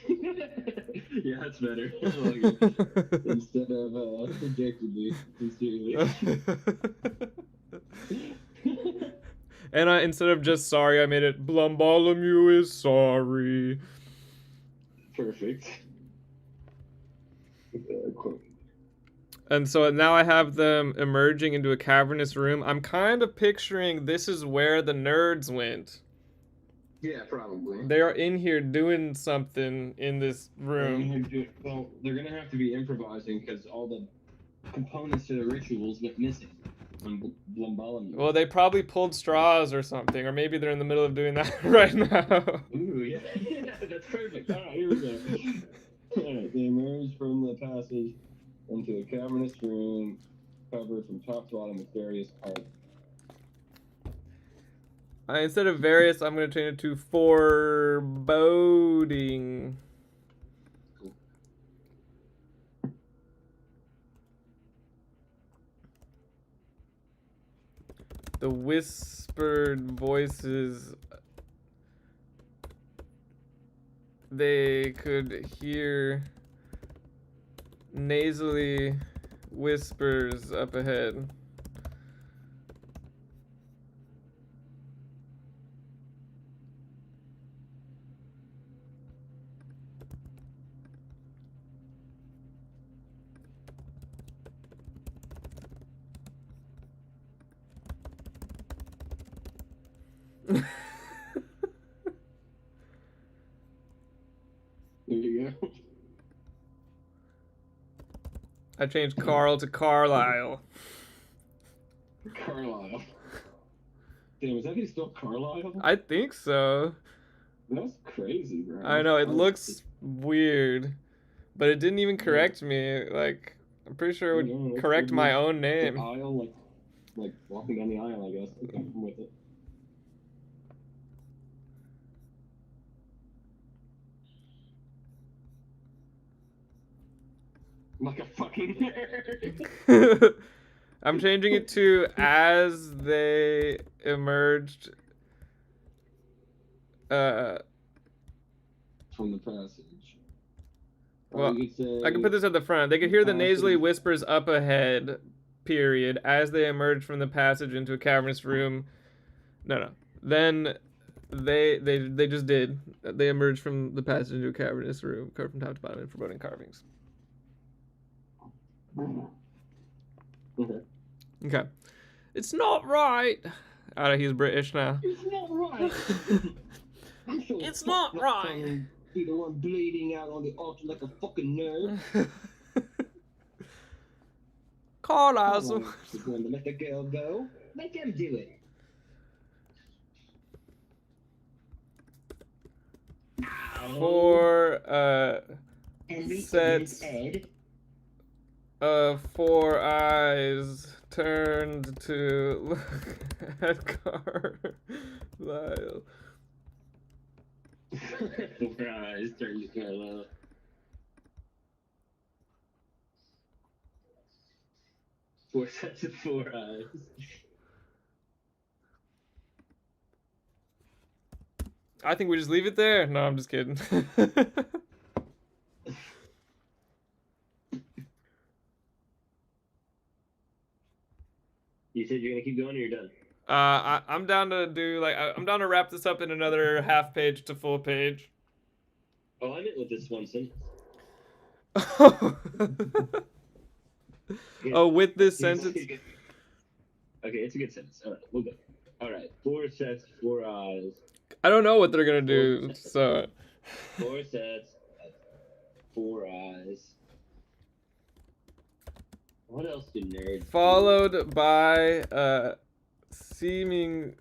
Yeah, that's better. I like it. Instead of subjectively, sincerely. And instead of just sorry, I made it Blumbolomew is sorry. Perfect. Quote. And so now I have them emerging into a cavernous room. I'm kind of picturing this is where the nerds went. Yeah, probably. They are in here doing something in this room. Well, they're gonna have to be improvising because all the components to the rituals went missing on Blumbolomew. Well, they probably pulled straws or something, or maybe they're in the middle of doing that right now. Ooh, yeah, yeah, that's perfect. All right, here we go. All right, they emerge from the passage into a cavernous room covered from top to bottom with various parts. Instead of various, I'm going to change it to foreboding. The whispered voices, they could hear nasally whispers up ahead. There you go. I changed Carl to Carlisle. Carlisle. Damn, is that he still Carlisle? I think so. That's crazy, bro. I know, it looks weird, but it didn't even correct me. Like, I'm pretty sure it would correct my own name. The aisle, like walking down the aisle, I guess. Okay, I'm with it. Like a fucking nerd. I'm changing it to as they emerged From the passage. well, you could say, I can put this at the front. They could hear the nasally whispers up ahead, period, as they emerged from the passage into a cavernous room. No. Then they just did. They emerged from the passage into a cavernous room, covered from top to bottom in foreboding carvings. Okay. Okay. It's not right. He's British now. It's not right. It's not right. Be the one bleeding out on the altar like a fucking nerd. Carlisle's Going to let the girl go. Make him do it. for sets Ed. of 4 eyes turned to look at Carlisle. 4 eyes turned to Carlisle. Four sets of 4 eyes. I think we just leave it there. No, I'm just kidding. You said you're gonna keep going or you're done? I'm down to do I'm down to wrap this up in another half page to full page. Oh, I meant with this one sentence. Oh, with this sentence? Okay, it's a good sentence. All right, we'll go. All right, 4 sets, 4 eyes. I don't know what they're gonna do, so. 4 sets, 4 eyes. What else do nerds do? Followed by seeming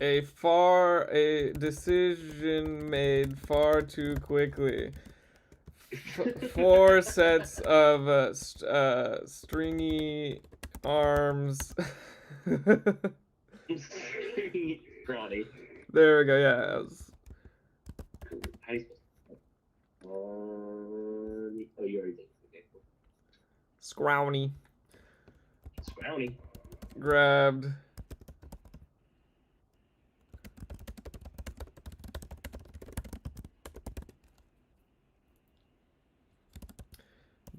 a decision made far too quickly. 4 sets of stringy arms. Scrawny. There we go. Yeah. How do you spell? Oh, you already did. Okay, cool. Scrawny. Scrawny. Grabbed.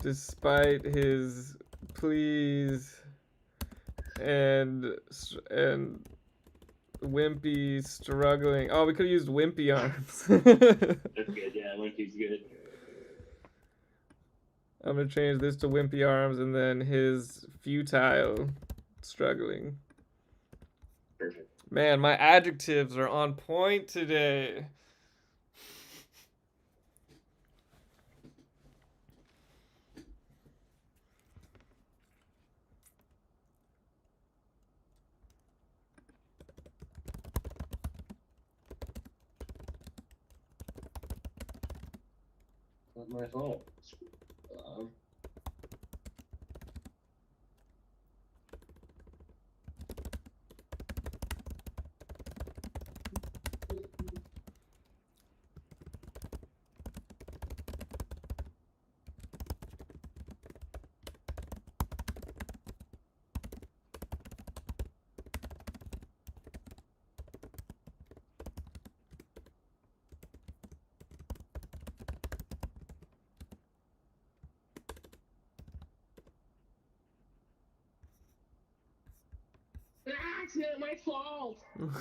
despite his pleas and Wimpy struggling. Oh, we could have used Wimpy arms. That's good. Yeah, Wimpy's good. I'm gonna change this to Wimpy arms and then his futile struggling. Perfect. Man, my adjectives are on point today. Not my fault. That's not my fault.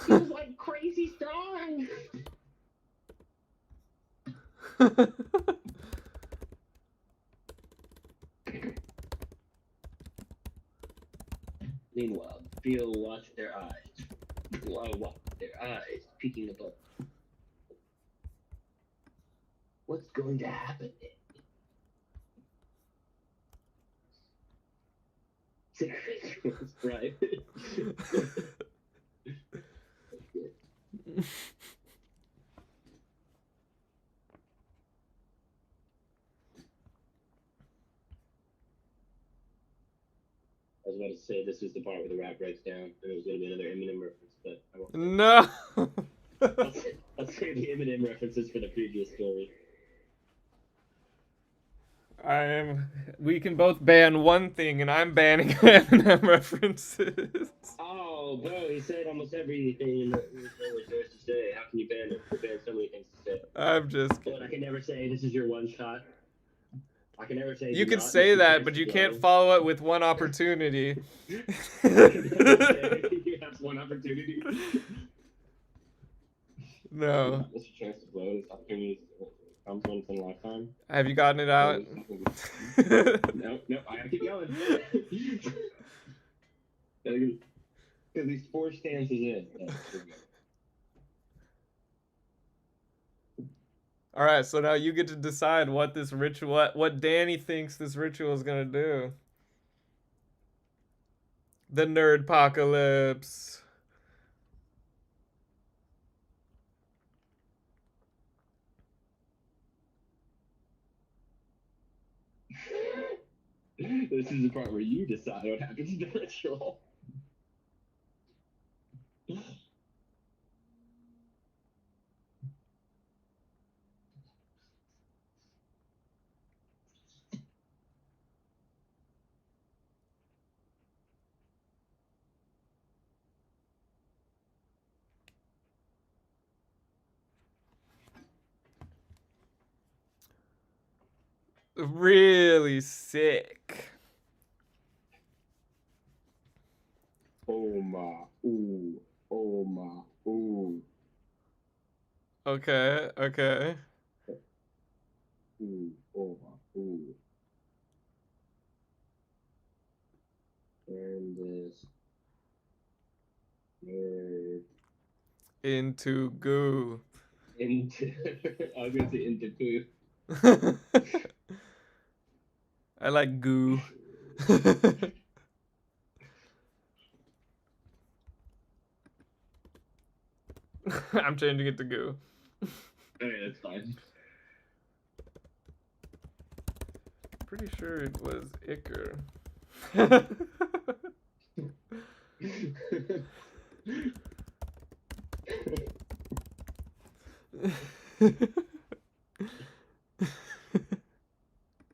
He was like crazy strong. Meanwhile, Bill watched their eyes. Watch their eyes peeking above. What's going to happen? Right. I was about to say this was the part where the rap breaks down, and there was going to be another Eminem reference, but I won't. No. I'll save the Eminem references for the previous story. We can both ban one thing, and I'm banning Eminem references. Oh, bro, he said almost everything that was theirs to say. How can you ban it? You ban so many things to say. I'm just But I can never say this is your one shot. I can never say. You can say that, but you can't follow it with one opportunity. You have one opportunity. No. Mr. Chance to blow. This opportunity comes once in a lifetime. Have you gotten it out? No, I have to keep going. At least 4 stanzas in. All right, so now you get to decide what this ritual, what Danny thinks this ritual is gonna do. The Nerdpocalypse. This is the part where you decide what happens in the ritual. Really sick. Oh my, ooh, oh my, ooh. Okay. Ooh, oh my, ooh. And this nerd Into goo. into I was gonna say into poo. I like goo. I'm changing it to goo. Okay, that's fine. Pretty sure it was Icker.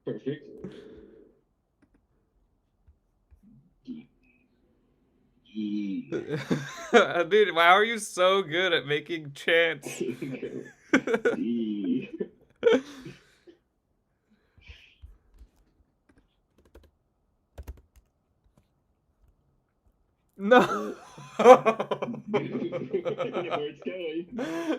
Perfect. Dude, why are you so good at making chants? No. Where it's going.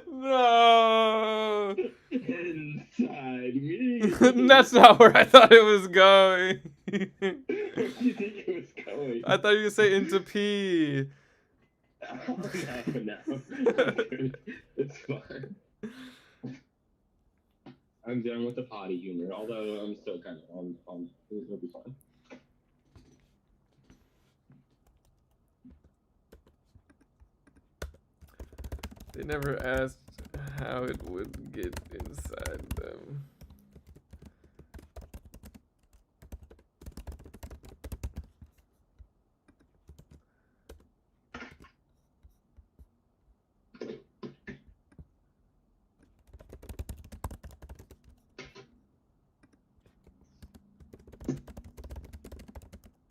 No. Inside me. That's not where I thought it was going. Where do you think it was going? I thought you were gonna say into pee. Oh, no. It's fine. I'm done with the potty humor, although I'm still kind of on it'll be fine. They never asked how it would get inside them.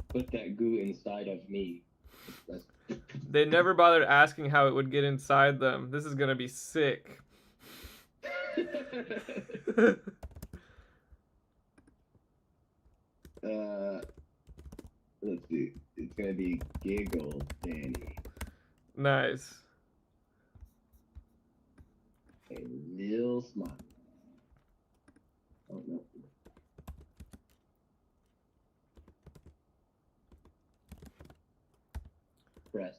Put that goo inside of me. They never bothered asking how it would get inside them. This is gonna be sick. Let's see. It's gonna be Giggle Danny. Nice. A little smile. Oh no. Press.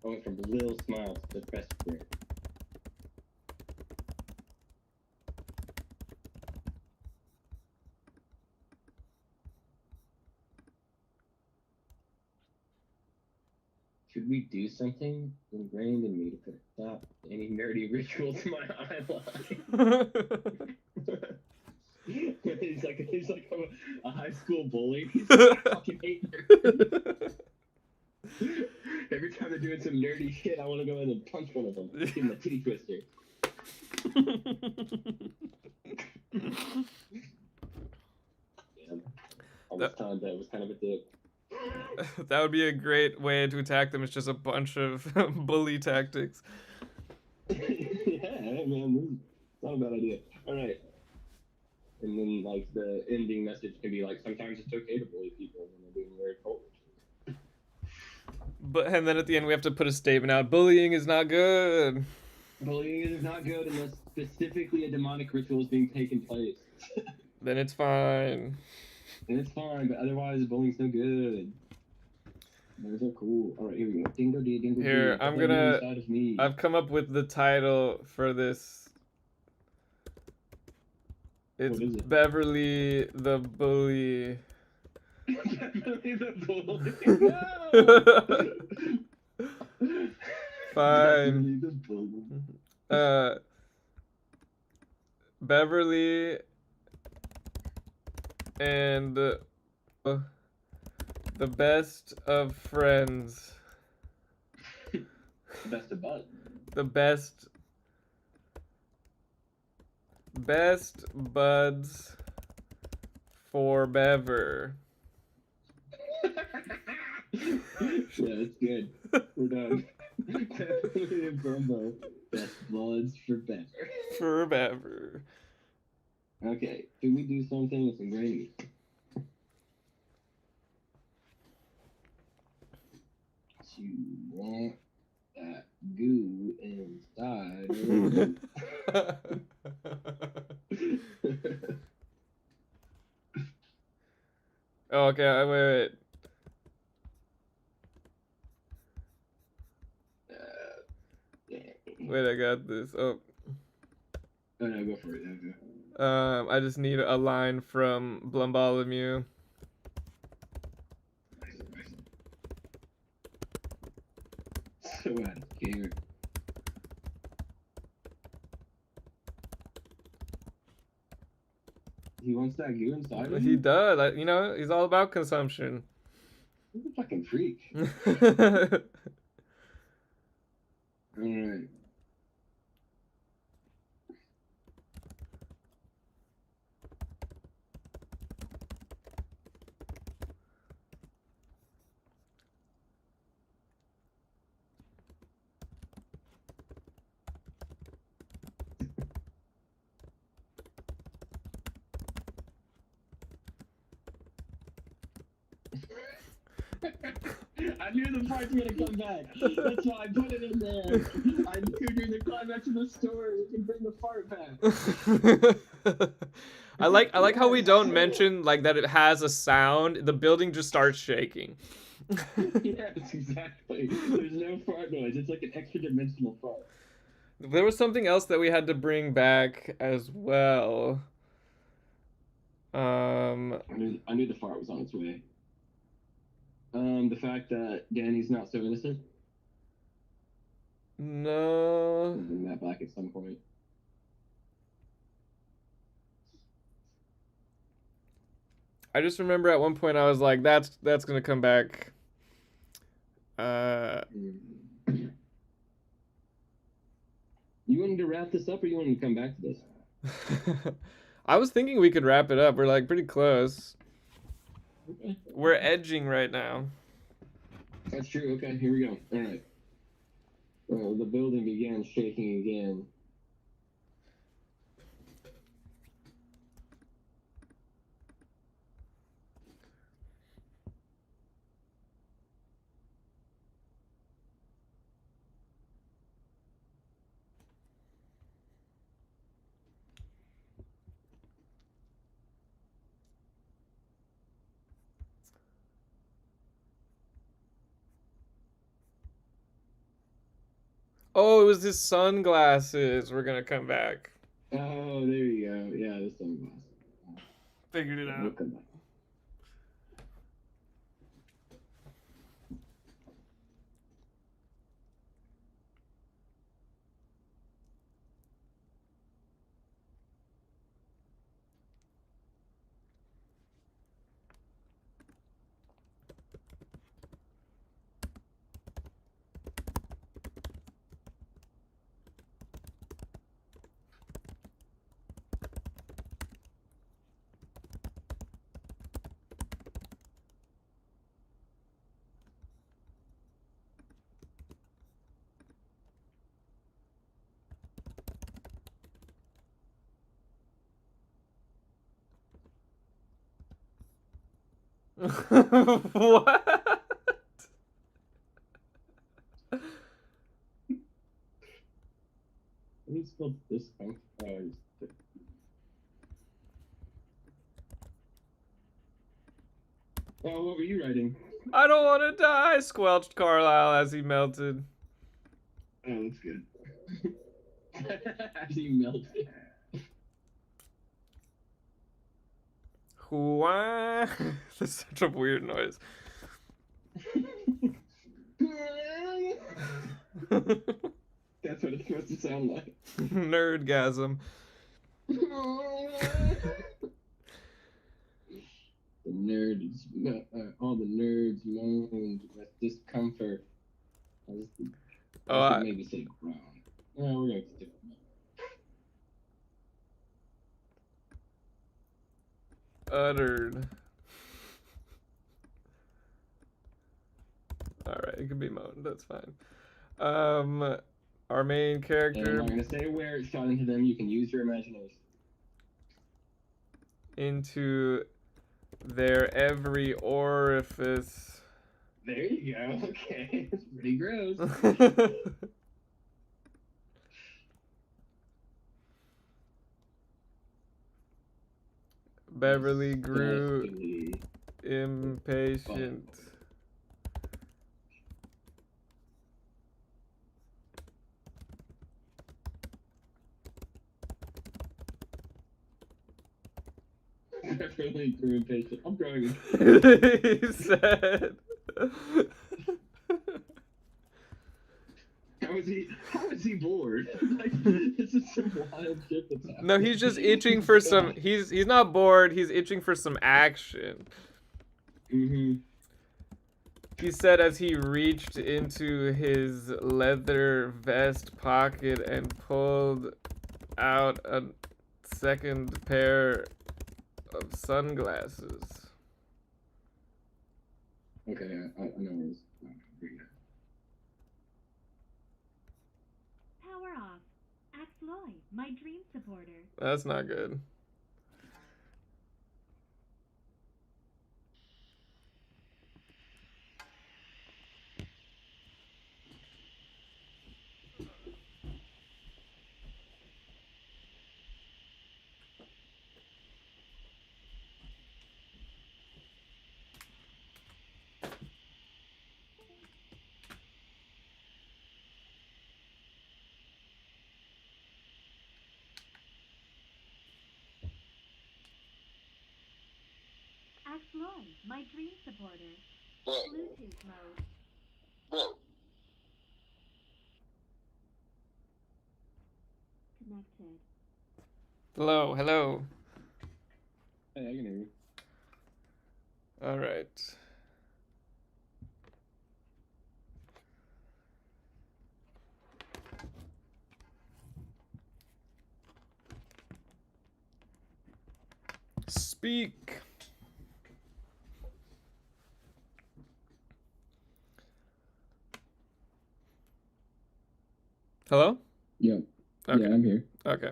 I went from little smile to press square. Should we do something ingrained in me to put a stop to any nerdy ritual to my eyeline? He's like a high school bully. He's like, I fucking hate nerds. Every time they're doing some nerdy shit, I want to go in and punch one of them. Give them a titty twister. Yeah. All this time that was kind of a dick. That would be a great way to attack them. It's just a bunch of bully tactics. Yeah, man, this is not a bad idea. All right. And then, like, the ending message can be like, sometimes it's okay to bully people when they're doing weird cult rituals. And then at the end we have to put a statement out. Bullying is not good. Bullying is not good unless specifically a demonic ritual is being taken place. Then it's fine. And it's fine, but otherwise bullying's no good. Those are cool. All right, here we go. Dingo dee, dingo dee. Here, I'm gonna. Inside of me. I've come up with the title for this. It's What is it? Beverly the Bully. Beverly the bully. No! Fine. Beverly the bully. Beverly and the best of friends. Best of buds. The best buds for Bever. Yeah, it's good. We're done. Beverly and Brumbo. Best buds for Bever. For Bever. Okay, can we do something with some gravy? You want that goo inside of you. Oh, okay, wait. Yeah. Wait, I got this. Oh. Oh no, go for it. Okay. I just need a line from Blumbolomew. So out of care. He wants that goo inside of He him? does. You know, he's all about consumption. He's a fucking freak. Alright. I knew the part's gonna come back. That's why I put it in there. I knew during the climax of the story we can bring the fart back. I like how we don't mention like that it has a sound. The building just starts shaking. Yes, exactly. There's no fart noise. It's like an extra dimensional fart. There was something else that we had to bring back as well. I knew the fart was on its way. The fact that Danny's not so innocent. No. I'll bring that back at some point. I just remember at one point I was like, that's gonna come back. You wanted to wrap this up, or you wanted to come back to this? I was thinking we could wrap it up. We're like pretty close. Okay. We're edging right now. That's true. Okay, here we go. All right. The building began shaking again. Oh, it was his sunglasses. We're gonna come back. Oh, there you go. Yeah, the sunglasses. Figured it We'll out. come back. What? It's called discount. Oh, what were you writing? I don't want to die, squelched Carlisle as he melted. Oh, that's good. As he melted. Why? That's such a weird noise. That's what it's supposed to sound like. Nerdgasm. The nerds, all the nerds moaned with discomfort. I should maybe say groan. No, we're gonna stick with that. Uttered. Alright, it could be moaned, that's fine. Our main character. And I'm gonna say where it shot into them. You can use your imagination. Into their every orifice. There you go. Okay, it's pretty gross. Beverly grew impatient. Beverly grew impatient. I'm growing. He said. How is he bored? Like, this is some wild shit that's happening. No, he's just itching for some. He's not bored. He's itching for some action. Mm-hmm. He said as he reached into his leather vest pocket and pulled out a second pair of sunglasses. Okay, I know where it's. Power off. Axe Loy, my dream supporter. That's not good. Axloy, my dream supporter. Whoa. Bluetooth mode. Whoa. Connected. Hello, hello. Hey, I can hear you. All right. Speak. Hello? Yeah. Okay. Yeah, I'm here. Okay.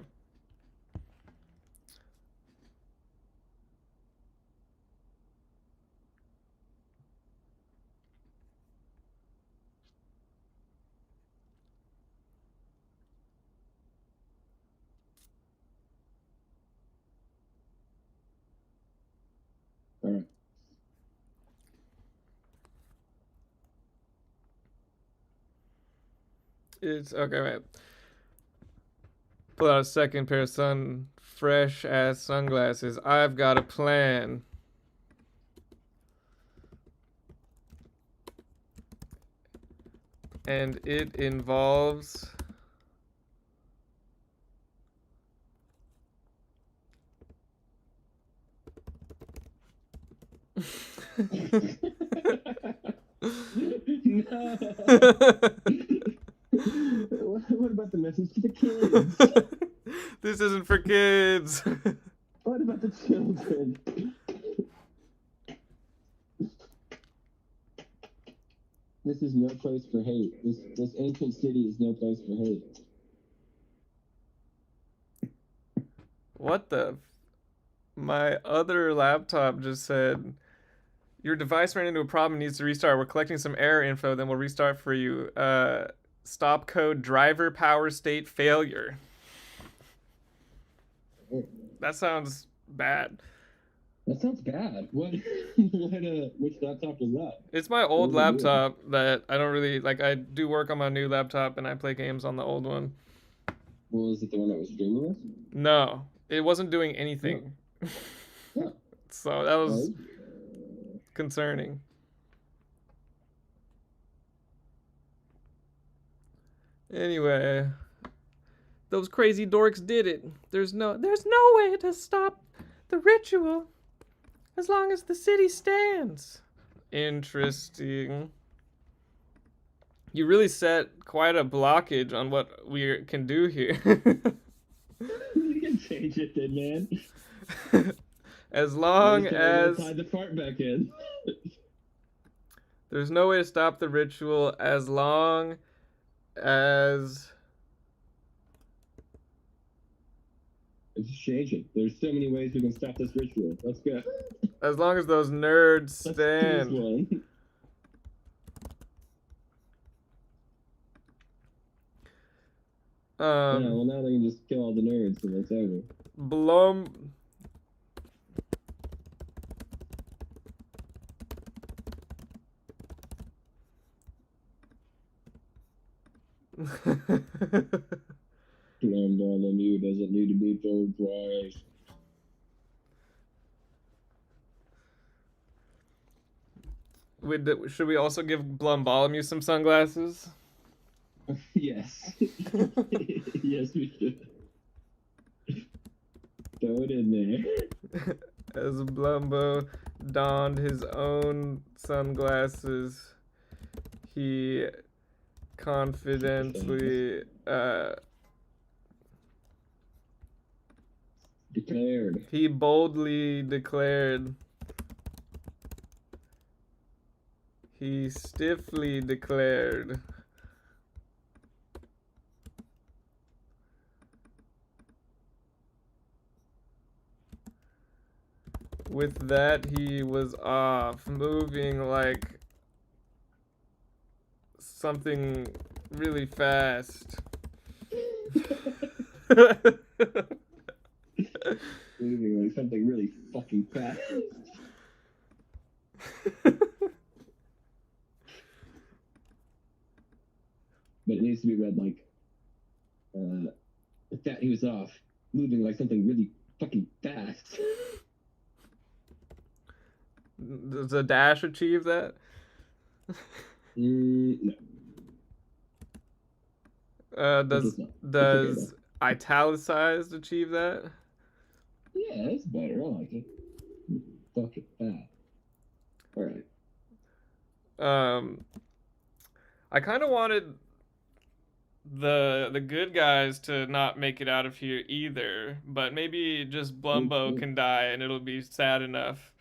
All right. It's okay, wait. Pull out a second pair of fresh ass sunglasses. I've got a plan. And it involves No. What about the message to the kids? This isn't for kids. What about the children? This is no place for hate. This ancient city is no place for hate. What the? My other laptop just said, your device ran into a problem, needs to restart. We're collecting some error info, then we'll restart for you. Stop code driver power state failure. That sounds bad. That sounds bad. Which laptop was that? It's my old What was it doing? laptop that I don't really like. I do work on my new laptop and I play games on the old one. Well, was it the one that was streaming us? No, it wasn't doing anything. Yeah. So that was Oh. concerning. Anyway, those crazy dorks did it. There's no way to stop the ritual as long as the city stands. Interesting. You really set quite a blockage on what we can do here. You can change it then, man. As long as tie the fart back in. there's no way to stop the ritual as long as Let's change it. There's so many ways we can stop this ritual. Let's go. as long as those nerds Let's do this stand. one. Yeah, well now they can just kill all the nerds and it's over. Blum. Blumbolomew doesn't need to be told twice. Should we also give Blumbolomew some sunglasses? Yes. Yes, we should. Throw it in there. As Blumbo donned his own sunglasses, he confidently Declared. he boldly declared, he stiffly declared, with that he was off, moving like something really fast. Moving like something really fucking fast. But it needs to be read like, with that he was off, moving like something really fucking fast. Does a dash achieve that? No, it Does does not. It's okay, does italicized achieve that? yeah, that's better. I like it. Fuck it, that. All right. I kind of wanted the good guys to not make it out of here either, but maybe just Blumbo can die and it'll be sad enough.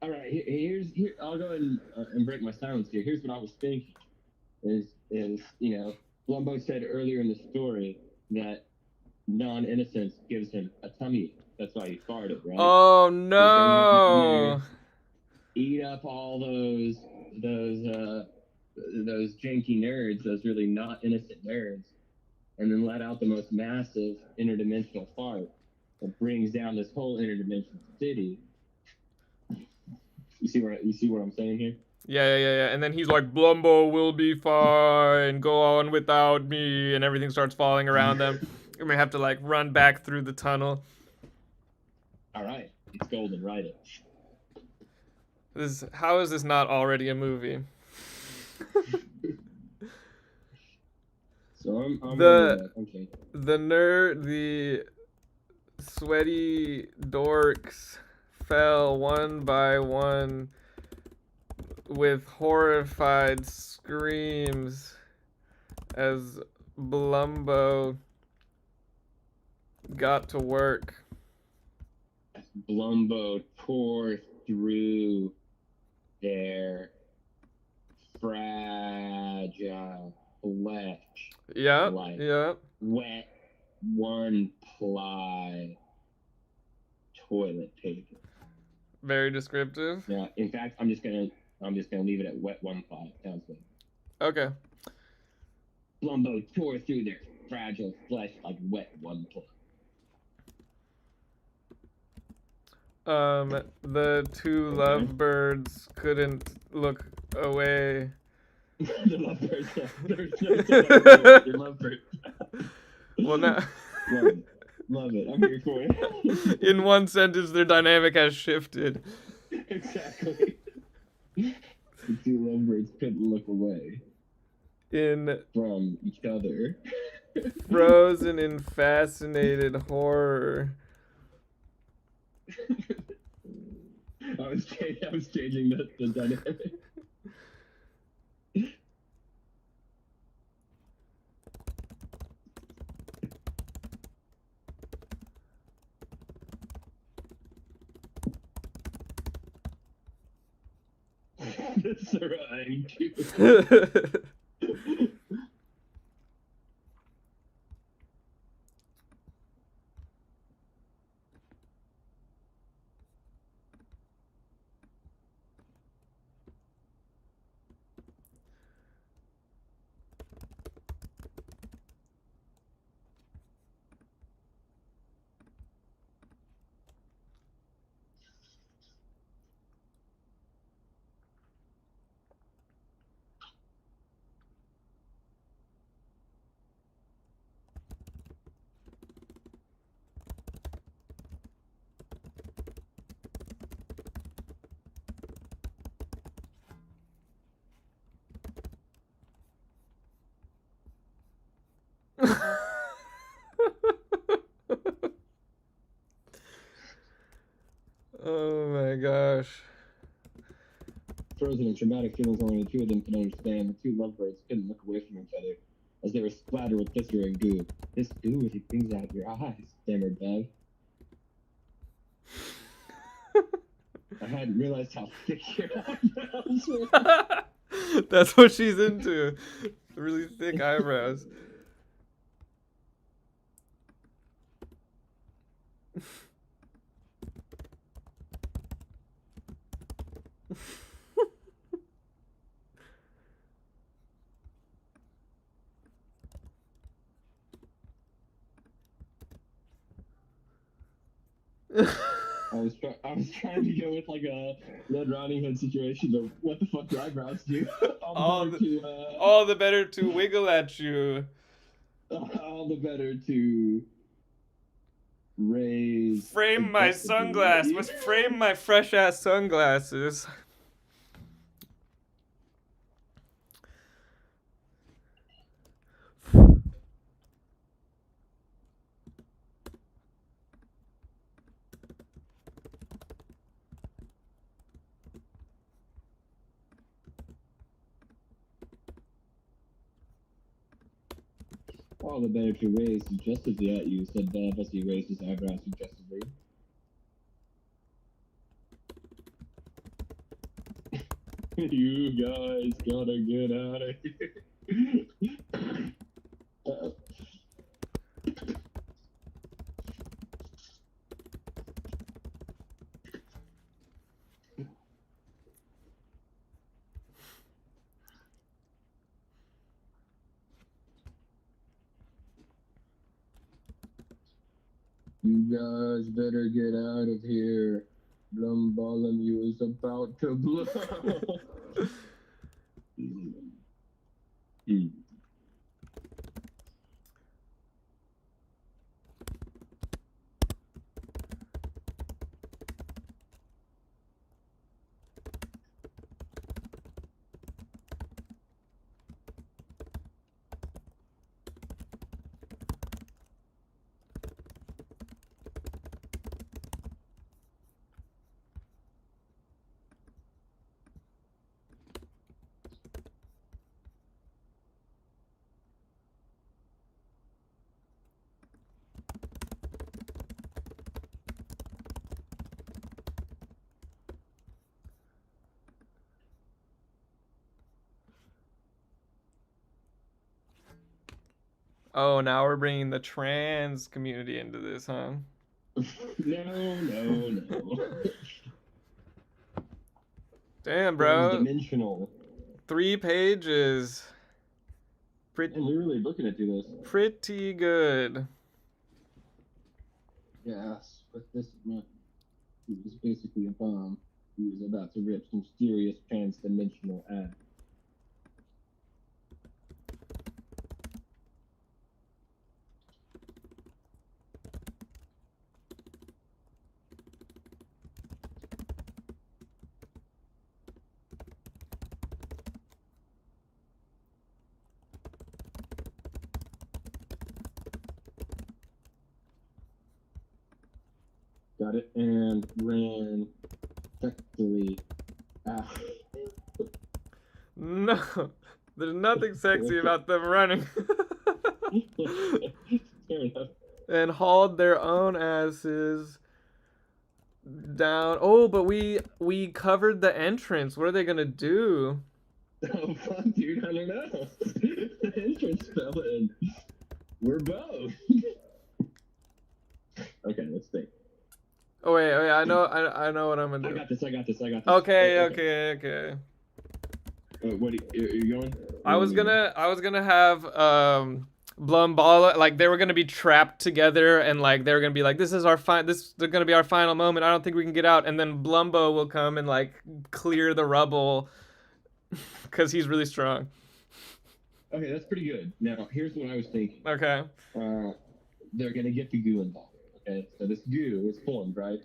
All right. Here. I'll go ahead and break my silence here. Here's what I was thinking. Is Blumbo said earlier in the story that non-innocence gives him a tummy. That's why he farted, right? Oh no! Eat up all those janky nerds, those really not innocent nerds, and then let out the most massive interdimensional fart that brings down this whole interdimensional city. You see what I'm saying here? Yeah. And then he's like, Blumbo will be fine. Go on without me, and everything starts falling around them. And we have to like run back through the tunnel. All right, it's golden. Write it. How is this not already a movie? So I'm okay. The sweaty dorks fell one by one with horrified screams as Blumbo got to work. Blumbo tore through their fragile flesh. Yeah, like yeah. Wet one-ply toilet paper. Very descriptive. Yeah. In fact, I'm just gonna leave it at wet one-ply. Sounds good. Okay. Blumbo tore through their fragile flesh like wet one-ply. The two lovebirds couldn't look away. The lovebirds. They're lovebirds. Well, now. Love it. I'm here for it. In one sentence, their dynamic has shifted. Exactly. The two lovebirds couldn't look away from each other. Frozen in fascinated horror. I was changing the dynamic. That's right. Oh my gosh. Frozen in traumatic feelings only the two of them could understand. The two lovebirds couldn't look away from each other as they were splattered with viscera and goo. This goo really brings out your eyes, stammered Bev. I hadn't realized how thick your eyebrows were. That's what she's into. Really thick eyebrows. I was trying to go with like a Red Riding Hood situation, but what the fuck do eyebrows do? All the better to wiggle at you. All the better to raise. Frame my sunglasses. Let's frame my fresh ass sunglasses. All the better to raise suggestively at you, said Bev as he raised his eyebrows suggestively. You guys gotta get out of here. Uh-oh. You guys better get out of here. Blumbolomew is about to blow. Oh, now we're bringing the trans community into this, huh? No. Damn, bro. Dimensional. 3 pages. And we're really looking at do this. Pretty good. Yes, but this he was basically a bomb. He was about to rip some serious trans-dimensional ass. Got it, and ran sexually out. No, there's nothing sexy about them running. Fair enough. And hauled their own asses down. Oh, but we covered the entrance. What are they gonna do? Oh fuck, dude, I don't know. The entrance fell in. We're both. Okay, let's think. Oh wait, I know what I'm gonna do. I got this. Okay. What are you going? I was gonna have Blumbolomew, like they were gonna be trapped together and like they were gonna be like, this is gonna be our final moment. I don't think we can get out. And then Blumbo will come and like clear the rubble because he's really strong. Okay, that's pretty good. Now here's what I was thinking. Okay. They're gonna get the goo involved. Okay, so this goo was formed, right?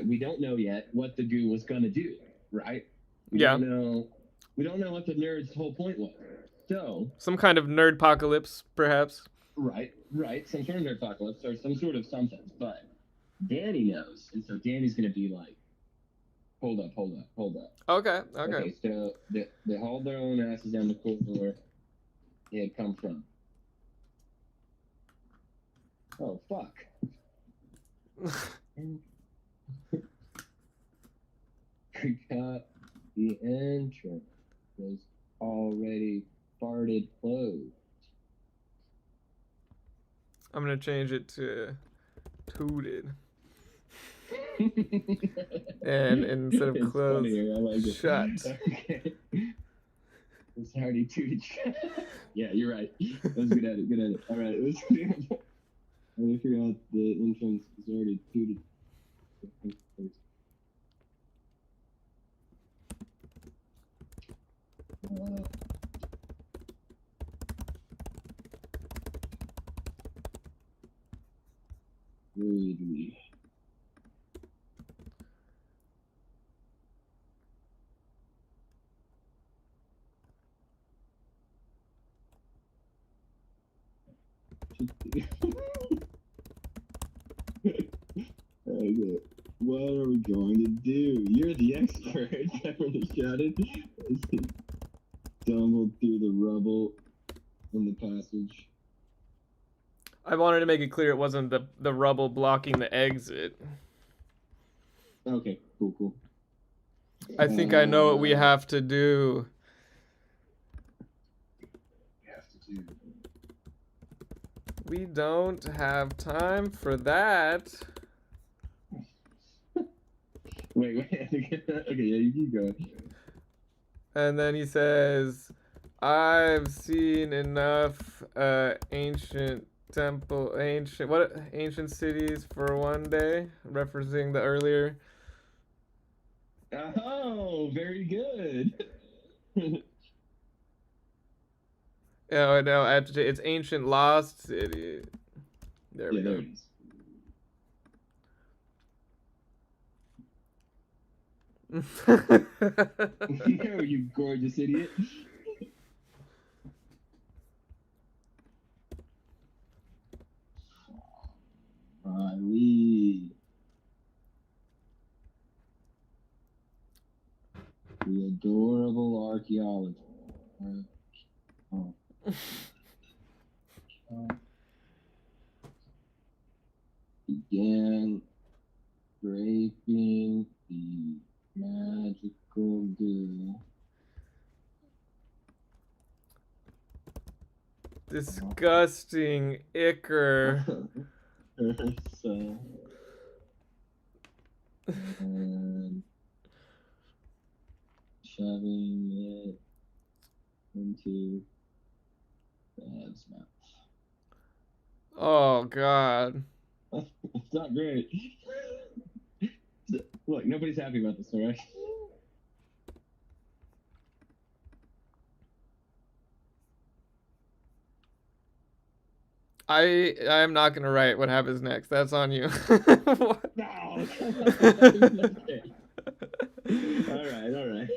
We don't know yet what the goo was gonna do, right? We don't know what the nerd's whole point was. So some kind of nerd apocalypse, perhaps. Right. Some sort of nerd apocalypse or some sort of something. But Danny knows, and so Danny's gonna be like, hold up. Okay. Okay, so they hauled their own asses down the corridor. They had come from. Oh fuck. Forgot the entrance was already farted closed. I'm gonna change it to tooted. And instead of It's closed, funnier. I like it. shut. Okay. It's already tooted shut. Yeah, you're right. That was good at it. All right, let's figure out the entrance is already tooted. read me. Okay. What are we going to do? You're the expert, Beverly shouted as he stumbled through the rubble in the passage. I wanted to make it clear it wasn't the rubble blocking the exit. Okay, cool. I think I know what we have to do. We don't have time for that. Wait. Okay, yeah, you keep going. And then he says, I've seen enough ancient cities for one day, referencing the earlier. Oh, very good. Oh no, it's ancient lost city. There we go. There it is. No, you gorgeous idiot. Ali. The adorable archaeologist. Began scraping the magical goo. Disgusting ichor. So, and shoving it into Dad's mouth. Oh god. It's not great. Look, nobody's happy about this, alright? I am not gonna write what happens next. That's on you. What? No! Okay. Alright.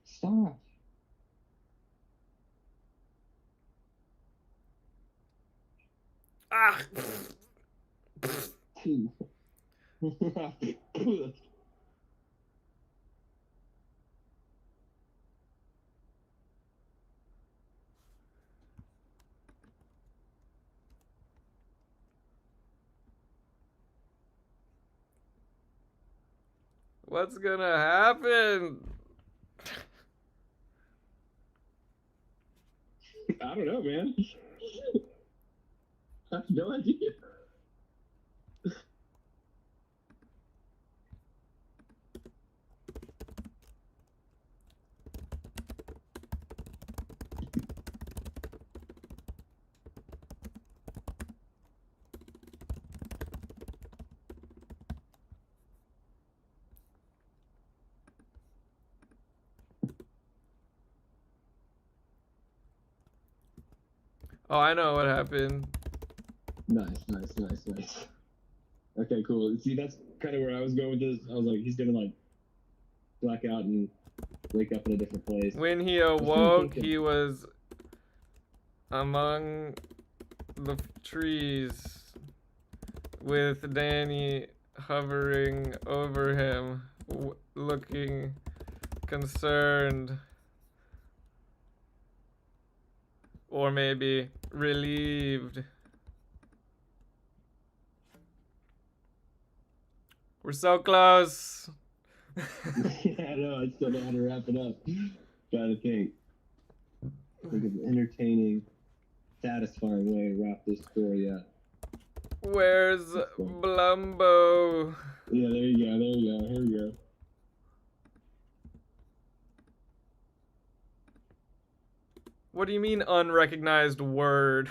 Stop. Ah. What's gonna happen? I don't know, man. I have no idea. Oh, I know what happened. Nice. Okay, cool. See, that's kind of where I was going with this. I was like, he's gonna like black out and wake up in a different place. When he awoke, he was among the trees with Danny hovering over him, looking concerned. Or maybe relieved. We're so close. Yeah, I know. I still know how to wrap it up. Gotta think of an entertaining, satisfying way to wrap this story up. Where's Blumbo? Yeah, there you go. Here we go. What do you mean unrecognized word?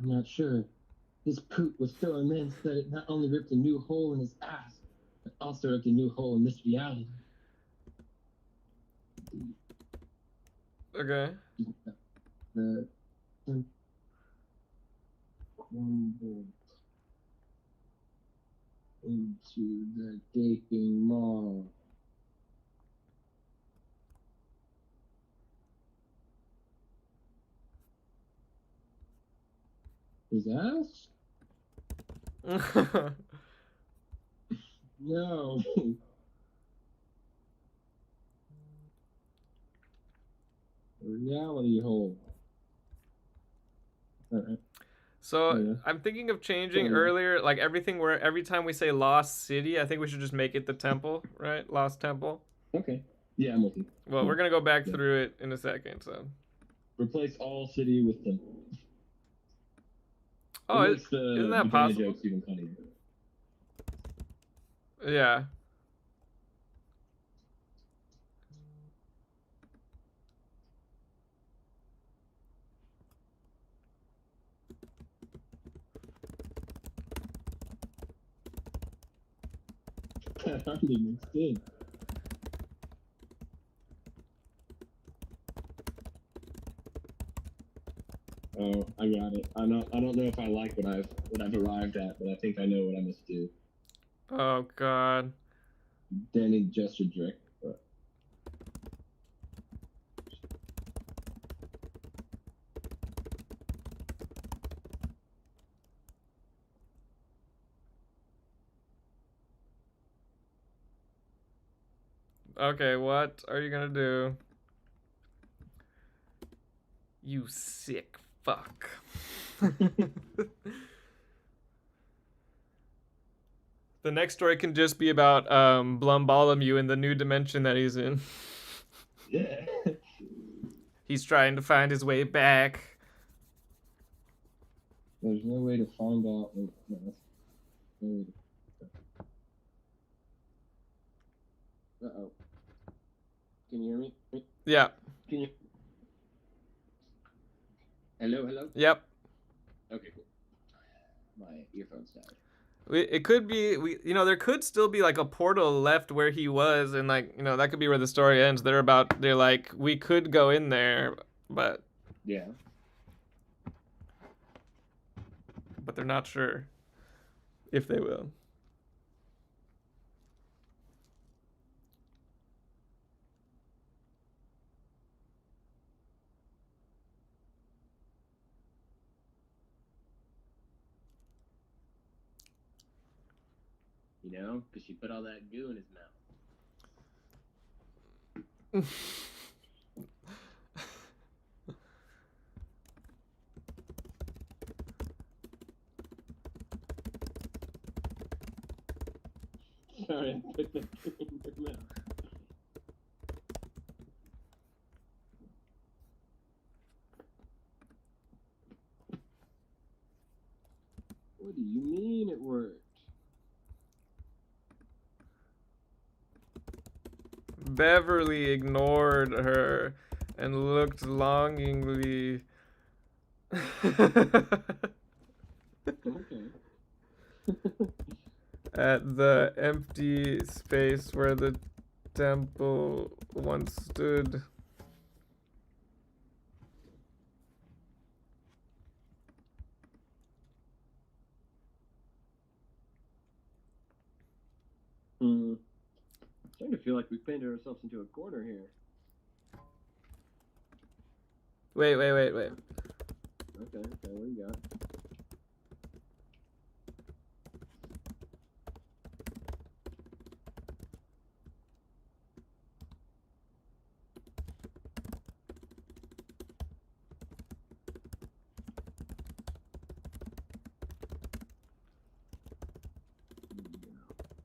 I'm not sure. His poop was so immense that it not only ripped a new hole in his ass, but also ripped a new hole in this reality. Okay. The crumbled into the gaping maw. His ass? No. A reality hole. Alright. So Yeah. I'm thinking of changing Sorry. earlier, like every time we say Lost City, I think we should just make it the temple, right? Lost Temple. Okay. Yeah, I'm with you. Well, Yeah. we're gonna go back Yeah. through it in a second. So. Replace all city with them. Oh, It makes isn't the that banana possible? jokes even funnier. Yeah. That hardly makes sense. Oh, I got it. I don't know if I like what I've arrived at, but I think I know what I must do. Oh God. Danny gesture trick. Okay, what are you gonna do? You sick fuck. The next story can just be about Blumbolomew in the new dimension that he's in. Yeah. He's trying to find his way back. There's no way to find out. No, that's no way to... Uh-oh. Can you hear me? Yeah. Can you? Hello, hello? Yep. Okay, cool. My earphones died. It could be, there could still be like a portal left where he was, and like, that could be where the story ends. They're like, we could go in there, but Yeah. they're not sure if they will. You know, because she put all that goo in his mouth. Sorry, I put that goo in your mouth. What do you mean it worked? Beverly ignored her and looked longingly Okay. at the empty space where the temple once stood. starting to feel like we painted ourselves into a corner here. Wait. Okay, what do you got?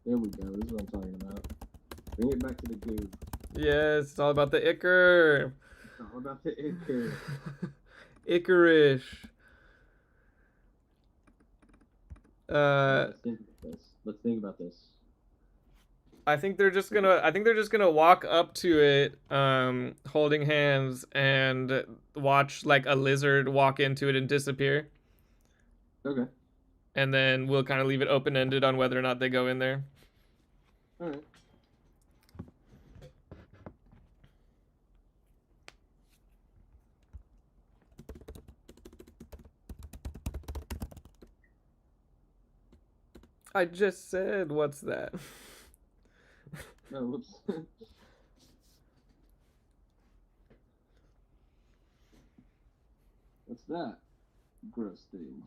There we go. This is what I'm talking about. Bring it back to the goo. Yes, it's all about the Icar. It's all about the Icar. Icarish. Let's think about this. I think they're just gonna walk up to it, holding hands, and watch like a lizard walk into it and disappear. Okay. And then we'll kind of leave it open-ended on whether or not they go in there. All right. I just said, what's that? Oh, whoops. What's that? Gross thing.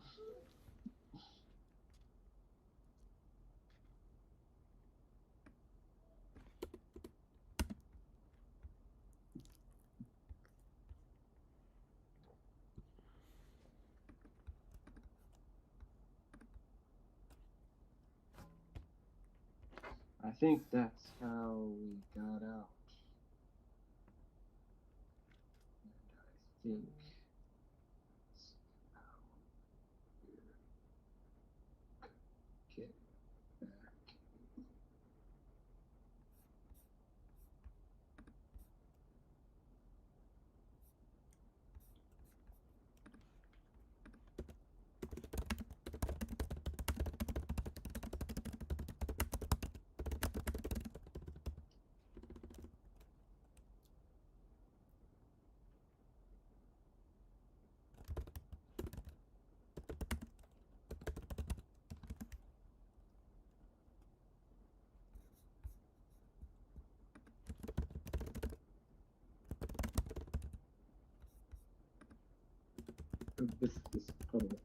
I think that's how we got out. And I think that's how we're get back. This probably.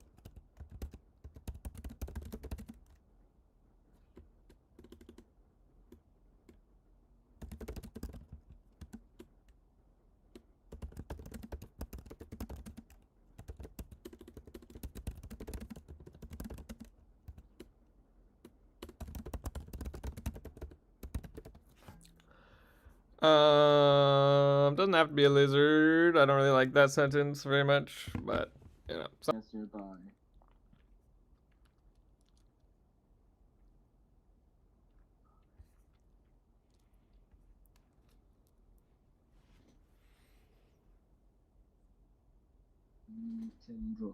Doesn't have to be a lizard. I don't really like that sentence very much, but you know. That's nearby. Tendril.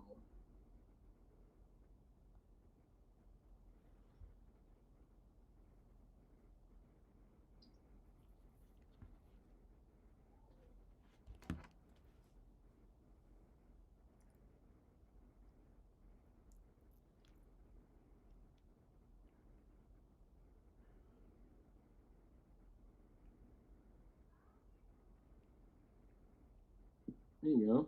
There you go.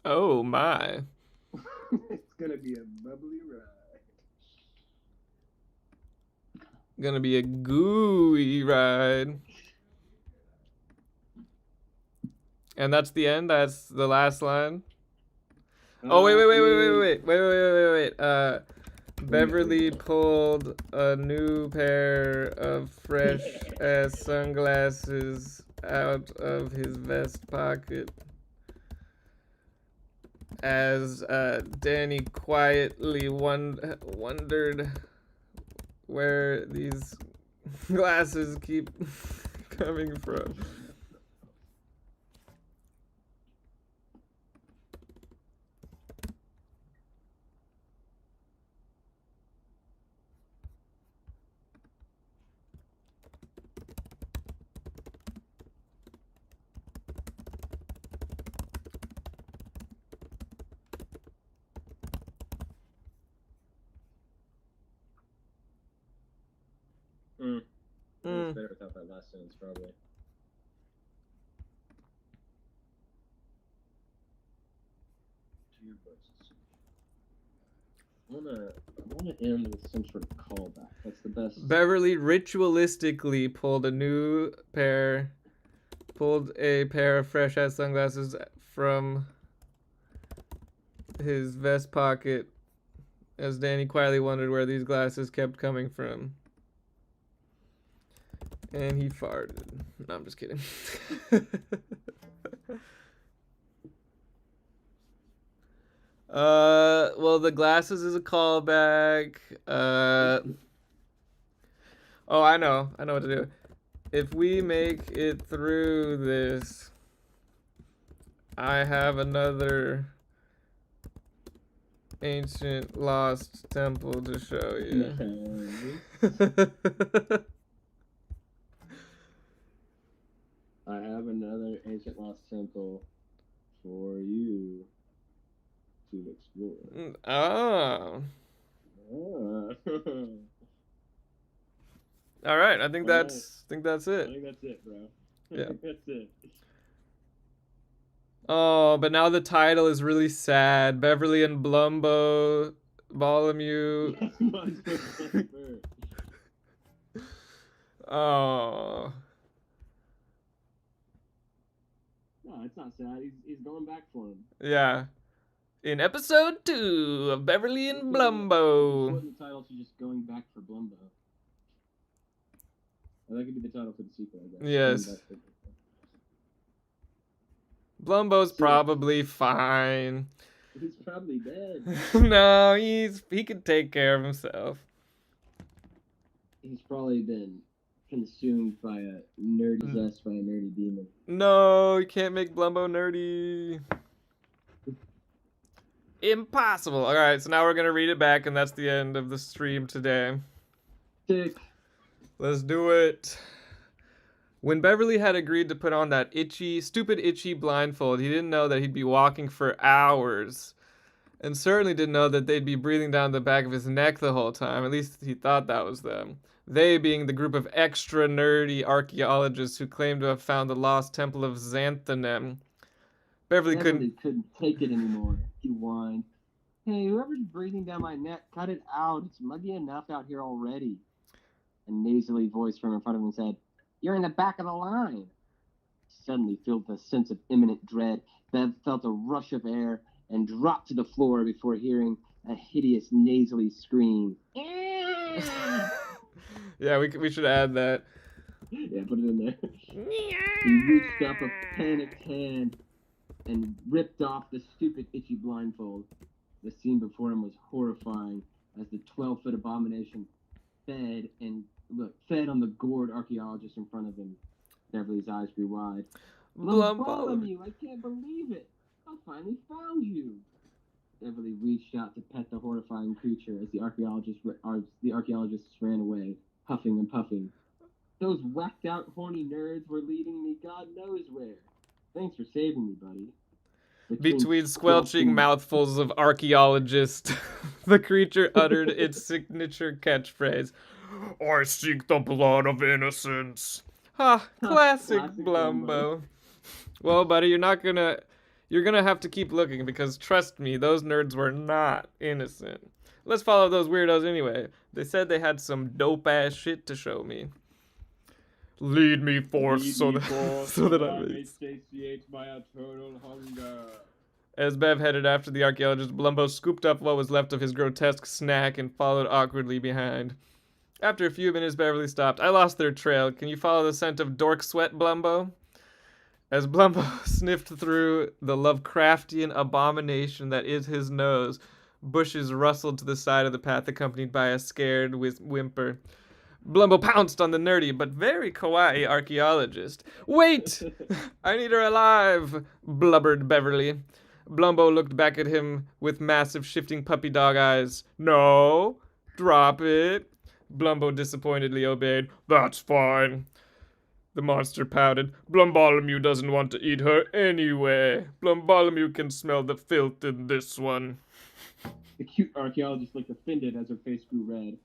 Oh my. It's gonna be a bubbly ride. Gonna be a gooey ride. And that's the end. That's the last line. Oh wait. Beverly pulled a new pair of fresh ass sunglasses out of his vest pocket as Danny quietly wondered where these glasses keep coming from. It's better without that last sentence, probably. Dear Books. I wanna end with some sort of callback. That's the best. Beverly ritualistically pulled a pair of fresh ass sunglasses from his vest pocket as Danny quietly wondered where these glasses kept coming from. And he farted. No, I'm just kidding. Well, the glasses is a callback. Oh, I know what to do. If we make it through this, I have another ancient lost temple to show you. I have another ancient lost temple for you to explore. Oh. Ah. All right, I think that's it. I think that's it, bro. Yeah. That's it. Oh, but now the title is really sad. Beverly and Blumbolomew. That's my first. Oh. No, it's not sad. He's going back for him. Yeah. In episode 2 of Beverly and Blumbo. Shorten the title to just Going Back for Blumbo. Or that could be the title for the sequel, I guess. Yes. Blumbo's probably fine. He's probably dead. No, he can take care of himself. He's probably been consumed by a nerdy zest by a nerdy demon. No, you can't make Blumbo nerdy. Impossible. All right, so now we're gonna read it back, and that's the end of the stream today. Sick. Let's do it. When Beverly had agreed to put on that stupid itchy blindfold, he didn't know that he'd be walking for hours. And certainly didn't know that they'd be breathing down the back of his neck the whole time. At least he thought that was them. They being the group of extra nerdy archaeologists who claimed to have found the lost temple of Xanthanem. Beverly couldn't take it anymore. He whined. Hey, whoever's breathing down my neck, cut it out. It's muggy enough out here already. A nasally voice from in front of him said, "You're in the back of the line." Suddenly filled with a sense of imminent dread, Bev felt a rush of air and dropped to the floor before hearing a hideous nasally scream. Yeah, we should add that. Yeah, put it in there. He reached up a panicked hand and ripped off the stupid itchy blindfold. The scene before him was horrifying as the 12-foot abomination fed on the gored archaeologist in front of him. Beverly's eyes grew wide. Blumbolomew, I can't believe it. I finally found you. Beverly reached out to pet the horrifying creature as the archaeologists ran away, huffing and puffing. Those whacked out horny nerds were leading me God knows where. Thanks for saving me, buddy. Between squelching mouthfuls of archaeologist, the creature uttered its signature catchphrase, "I seek the blood of innocence." Ha, classic Blumbo. Well, buddy, you're gonna have to keep looking because trust me, those nerds were not innocent. Let's follow those weirdos anyway. They said they had some dope ass shit to show me. Lead me forth so that I may satiate my eternal hunger. As Bev headed after the archaeologist, Blumbo scooped up what was left of his grotesque snack and followed awkwardly behind. After a few minutes, Beverly stopped. "I lost their trail. Can you follow the scent of dork sweat, Blumbo?" As Blumbo sniffed through the Lovecraftian abomination that is his nose, bushes rustled to the side of the path, accompanied by a scared whimper. Blumbo pounced on the nerdy but very kawaii archaeologist. "Wait! I need her alive!" blubbered Beverly. Blumbo looked back at him with massive shifting puppy dog eyes. "No! Drop it!" Blumbo disappointedly obeyed. "That's fine." The monster pouted. "Blumbolomew doesn't want to eat her anyway. Blumbolomew can smell the filth in this one." The cute archaeologist looked offended as her face grew red,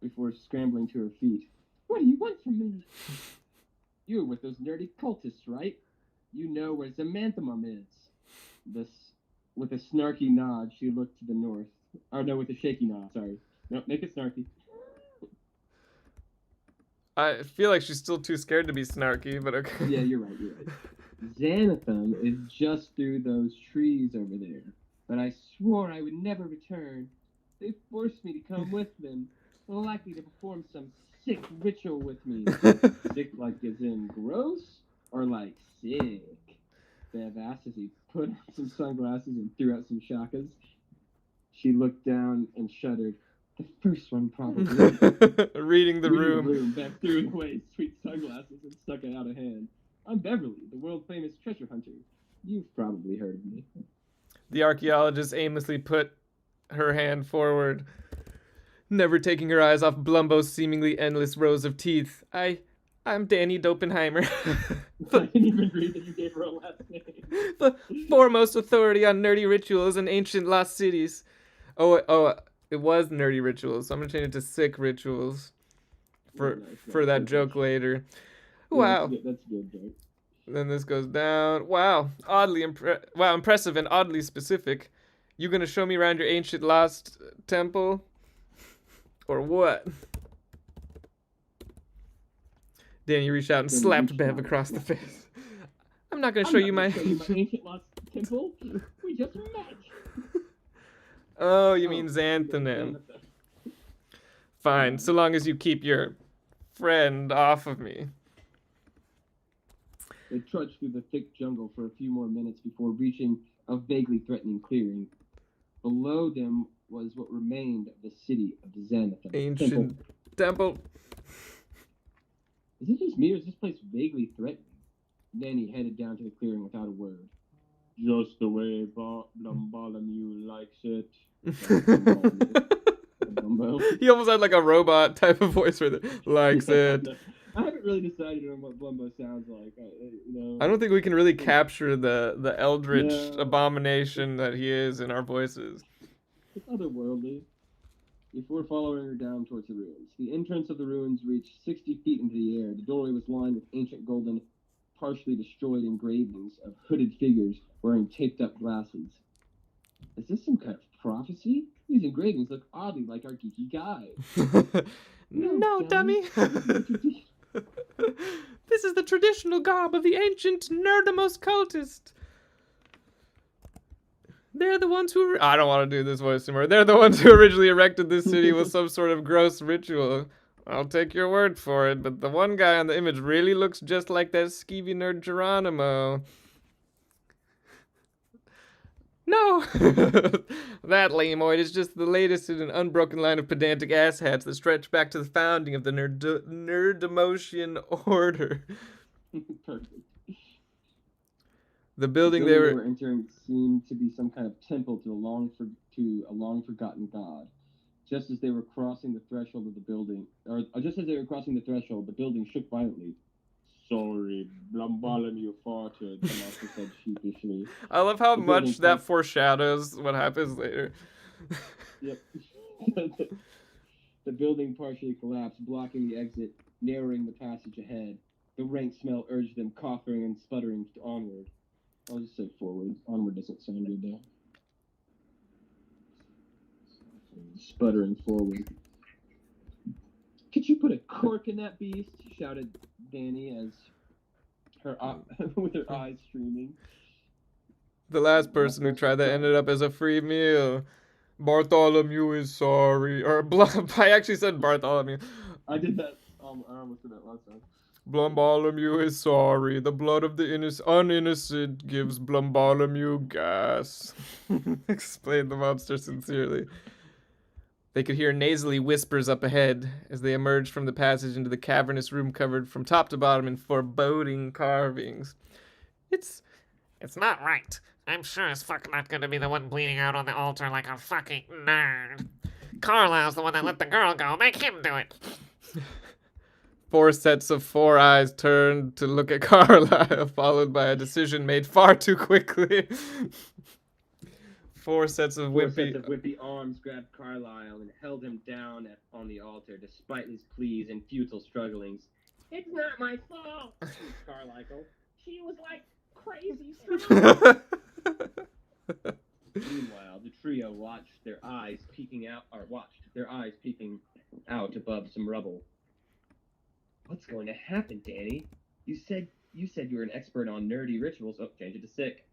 before scrambling to her feet. What do you want from me? You're with those nerdy cultists, right? You know where Xanthamum is. With a snarky nod, she looked to the north. Oh, no, with a shaky nod, sorry. No, make it snarky. I feel like she's still too scared to be snarky, but okay. Yeah, you're right. Xanathum is just through those trees over there. But I swore I would never return. They forced me to come with them, likely to perform some sick ritual with me. Sick like as in gross, or like sick? Bev asked as he put on some sunglasses and threw out some shakas. She looked down and shuddered. The first one, probably. Reading the room. Bev threw away his sweet sunglasses and stuck out a hand. I'm Beverly, the world-famous treasure hunter. You've probably heard of me. The archaeologist aimlessly put her hand forward, never taking her eyes off Blumbo's seemingly endless rows of teeth. I'm Danny Dopenheimer. I didn't even read that you gave her a last name. The foremost authority on nerdy rituals and ancient lost cities. Oh, it was nerdy rituals, so I'm gonna change it to sick rituals for that joke later. Wow. Yeah, that's good joke. Then this goes down. Wow, impressive and oddly specific. You gonna show me around your ancient lost temple, or what? Danny reached out and slapped Bev across the face. I'm not gonna show you my ancient lost temple. We just met. Oh, you mean Xanthanim. Fine, so long as you keep your friend off of me. They trudged through the thick jungle for a few more minutes before reaching a vaguely threatening clearing. Below them was what remained of the city of the Xanathum. Ancient temple. Is it just me or is this place vaguely threatening? Danny headed down to the clearing without a word. Just the way Blumbolomew likes it. He almost had like a robot type of voice with it. Likes it. I haven't really decided on what Blumbo sounds like. I don't think we can really capture the eldritch abomination that he is in our voices. It's otherworldly. Before following her down towards the ruins, the entrance of the ruins reached 60 feet into the air. The doorway was lined with ancient golden, partially destroyed engravings of hooded figures wearing taped-up glasses. Is this some kind of prophecy? These engravings look oddly like our geeky guide. No, dummy. This is the traditional garb of the ancient Nerdamos cultist. They're the ones who... I don't want to do this voice anymore. They're the ones who originally erected this city with some sort of gross ritual. I'll take your word for it, but the one guy on the image really looks just like that skeevy nerd Geronimo. No! That lameoid is just the latest in an unbroken line of pedantic asshats that stretch back to the founding of the Nerdemotian Order. Perfect. The building they were entering seemed to be some kind of temple to a long forgotten god. Just as they were crossing the threshold of the building, the building shook violently. Sorry, Blumbolomew farted, the master said sheepishly. I love how much that foreshadows what happens later. Yep. The building partially collapsed, blocking the exit, narrowing the passage ahead. The rank smell urged them, coughing and sputtering onward. I'll just say forward. Onward doesn't sound good though. Sputtering forward. Could you put a cork in that beast? Shouted Danny as with her eyes streaming. The last person who tried that ended up as a free meal. Bartholomew is sorry. I actually said Bartholomew. I did that. I almost did that last time. Blumbolomew is sorry. The blood of the uninnocent gives Blumbolomew gas. Explained the mobster sincerely. They could hear nasally whispers up ahead as they emerged from the passage into the cavernous room covered from top to bottom in foreboding carvings. It's not right. I'm sure as fuck not gonna be the one bleeding out on the altar like a fucking nerd. Carlisle's the one that let the girl go. Make him do it. 4 sets of 4 eyes turned to look at Carlisle, followed by a decision made far too quickly. 4 sets of Four wimpy. sets of wimpy arms grabbed Carlisle and held him down on the altar despite his pleas and futile strugglings. It's not my fault, shrieked Carlisle. She was like crazy strong. Meanwhile, the trio watched their eyes peeking out above some rubble. What's going to happen, Danny? You said you were an expert on nerdy rituals. Oh, change it to sick.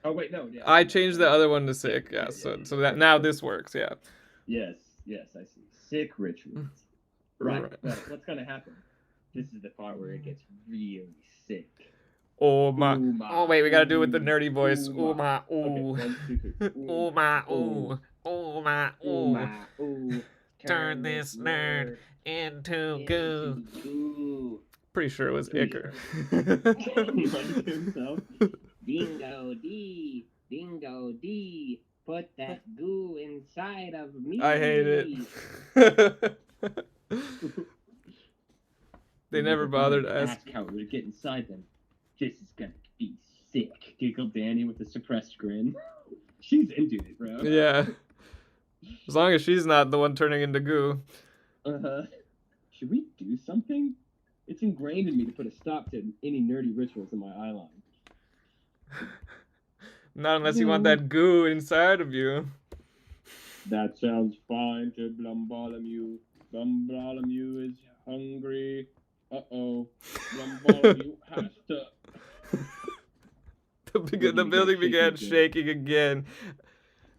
Oh wait, no. Yeah, I changed the other one to sick. Yeah, so that now this works. Yeah. Yes, I see. Sick rituals. Right. Well, what's gonna happen? This is the part where it gets really sick. Oh my. Oh wait, we gotta do it with the Ooh, nerdy voice. ooh, Ooh my. my ooh. Okay, 1, 2, 3. Ooh my ooh. Ooh my ooh. Ooh. Turn this nerd into goo. Goo. Pretty sure it was Icker. Dingo dee, put that goo inside of me. I hate it. They never bothered to ask. How it would get inside them. This is gonna be sick, giggled Danny with a suppressed grin. She's into it, bro. Yeah. As long as she's not the one turning into goo. Should we do something? It's ingrained in me to put a stop to any nerdy rituals in my eyeline. Not unless you want that goo inside of you. That sounds fine to Blumbolomew. Blumbolomew is hungry. Uh-oh. Blumbolomew has to... The building began shaking again.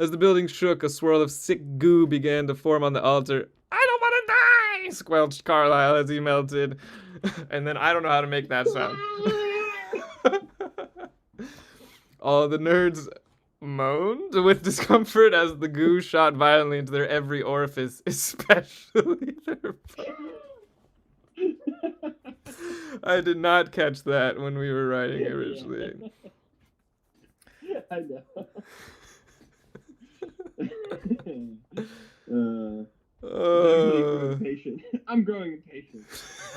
As the building shook, a swirl of sick goo began to form on the altar. I don't want to die! Squelched Carlisle as he melted. And then I don't know how to make that sound. All the nerds moaned with discomfort as the goo shot violently into their every orifice, especially their... I did not catch that when we were writing originally. I know. I'm growing impatient.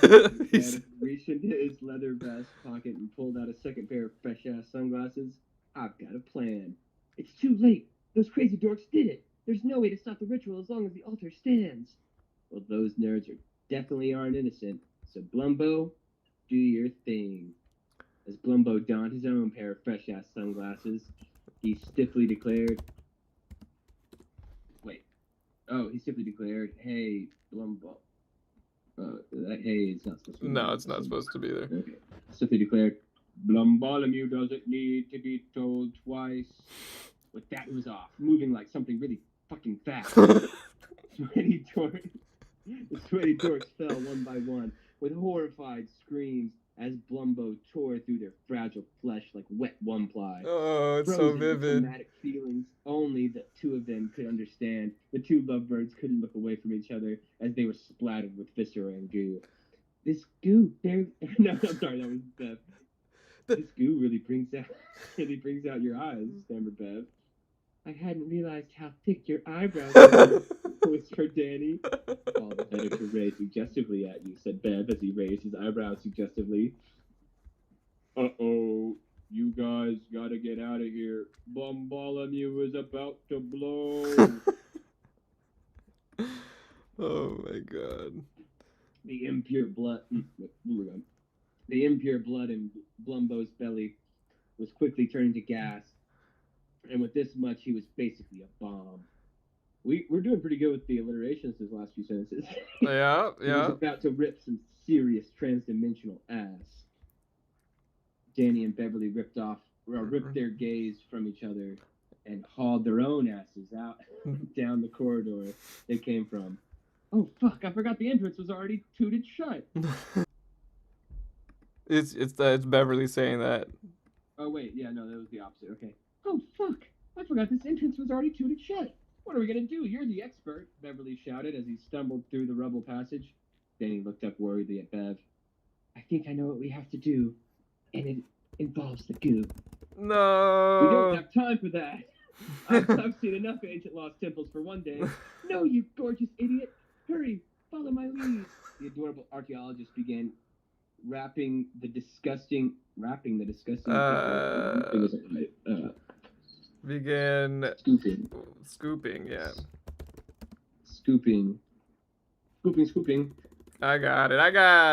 Dad reached into his leather vest pocket and pulled out a second pair of fresh-ass sunglasses. I've got a plan. It's too late. Those crazy dorks did it. There's no way to stop the ritual as long as the altar stands. Well, those nerds definitely aren't innocent. So, Blumbo, do your thing. As Blumbo donned his own pair of fresh-ass sunglasses, he stiffly declared, hey, Blumbo. Hey, it's not supposed to be there. No, it's not supposed to be there. Okay. Stiffly declared, Blumbolomew doesn't need to be told twice. With that, he was off, moving like something really fucking fast. The sweaty dorks fell one by one, with horrified screams as Blumbo tore through their fragile flesh like wet one-ply. Oh, it's Frozen so vivid. Dramatic feelings only the two of them could understand. The two lovebirds couldn't look away from each other as they were splattered with viscera and goo. This goo, no, I'm sorry, that was Bev. This goo really brings out your eyes, stammered Bev. I hadn't realized how thick your eyebrows were, whispered Danny. All the better to raise suggestively at you, said Bev as he raised his eyebrows suggestively. Uh-oh, you guys gotta get out of here. Blumbolomew is about to blow. Oh my god. The impure blood in Blumbo's belly was quickly turning to gas. And with this much, he was basically a bomb. We're doing pretty good with the alliterations these last few sentences. Yeah. He was about to rip some serious transdimensional ass. Danny and Beverly ripped their gaze from each other and hauled their own asses out down the corridor they came from. Oh fuck! I forgot the entrance was already tooted shut. It's Beverly saying that. Oh wait, yeah, no, that was the opposite. Okay. Oh fuck! I forgot this entrance was already tooted shut. What are we gonna do? You're the expert, Beverly shouted as he stumbled through the rubble passage. Danny looked up worriedly at Bev. I think I know what we have to do, and it involves the goo. No. We don't have time for that. I've seen enough ancient lost temples for one day. No, you gorgeous idiot! Hurry, follow my lead. The adorable archaeologist began wrapping the disgusting. began Scooping. scooping. Yeah, Scooping. Scooping. I got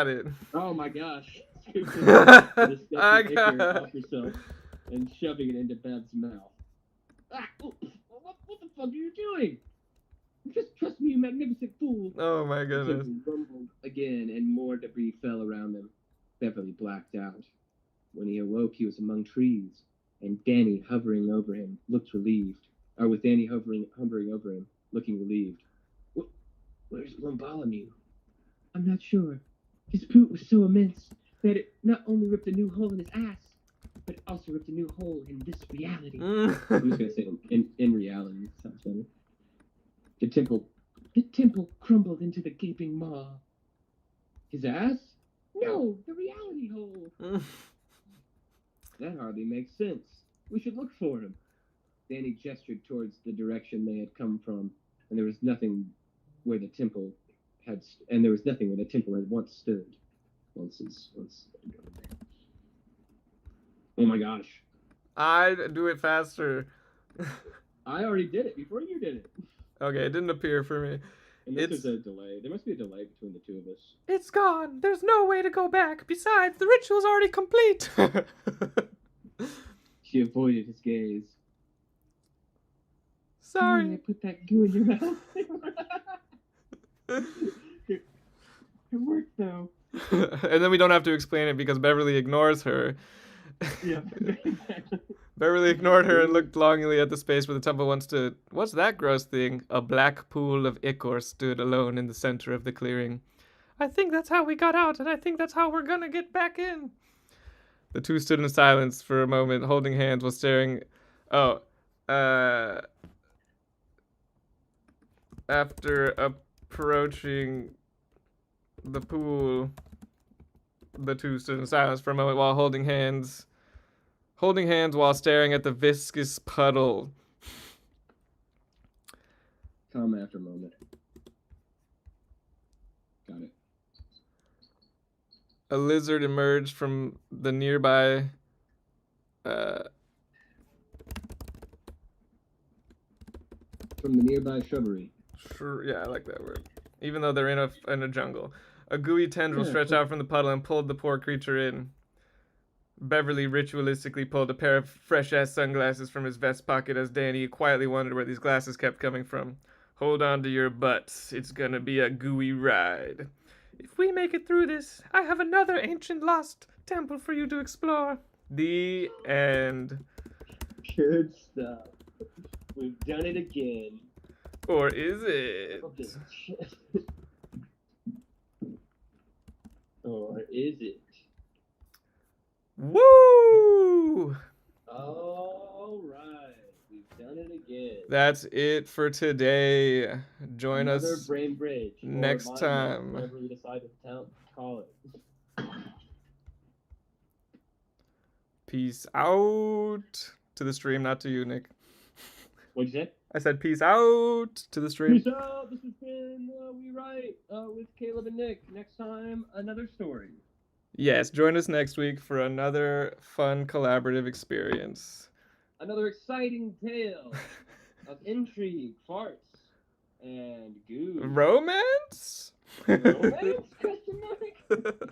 it. Oh my gosh. Scooping the I sketchy got ichor it. off yourself and shoving it into Bev's mouth. Ah, oh, what the fuck are you doing? Just trust me, you magnificent fool. Oh my The goodness. temple rumbled again, and more debris fell around them. Beverly blacked out. When he awoke, he was among trees, and Danny hovering over him looked relieved. Or with Danny hovering over him, looking relieved. Where's Blumbolomew? I'm not sure. His poot was so immense that it not only ripped a new hole in his ass, but it also ripped a new hole in this reality. I'm just gonna say in reality. Sounds better. The temple crumbled into the gaping maw. His ass? No, the reality hole. That hardly makes sense. We should look for him. Danny gestured towards the direction they had come from, and there was nothing where the temple had once stood. Oh my gosh! I'd do it faster. I already did it before you did it. Okay, it didn't appear for me. Unless It's- there's a delay. There must be a delay between the two of us. It's gone. There's no way to go back. Besides, the ritual's already complete. She avoided his gaze. Sorry. I put that goo in your mouth. It worked though. And then we don't have to explain it because Beverly ignores her. Yeah. Beverly ignored her and looked longingly at the space where the temple once stood. What's that gross thing? A black pool of ichor stood alone in the center of the clearing. I think that's how we got out, and I think that's how we're gonna get back in. The two stood in silence for a moment, holding hands while staring. After approaching the pool, the two stood in silence for a moment while holding hands while staring at the viscous puddle. Calm after a moment. Got it. A lizard emerged from the nearby From the nearby shrubbery. yeah, I like that word. Even though they're in a jungle. A gooey tendril Yeah, stretched cool. out from the puddle and pulled the poor creature in. Beverly ritualistically pulled a pair of fresh-ass sunglasses from his vest pocket as Danny quietly wondered where these glasses kept coming from. Hold on to your butts. It's gonna be a gooey ride. If we make it through this, I have another ancient lost temple for you to explore. The end. Good stuff. We've done it again. Or is it? Okay. Or is it? Woo! All right. We've done it again. That's it for today. Join Another us brain bridge. or next mind time. melt, Whatever we decide to call it. Peace out to the stream, not to you, Nick. What'd you say? I said peace out to the stream. Peace out. This has been We Write with Caleb and Nick. Next time, another story. Yes, join us next week for another fun collaborative experience. Another exciting tale of intrigue, farts, and goo. Romance? Romance? Question mark?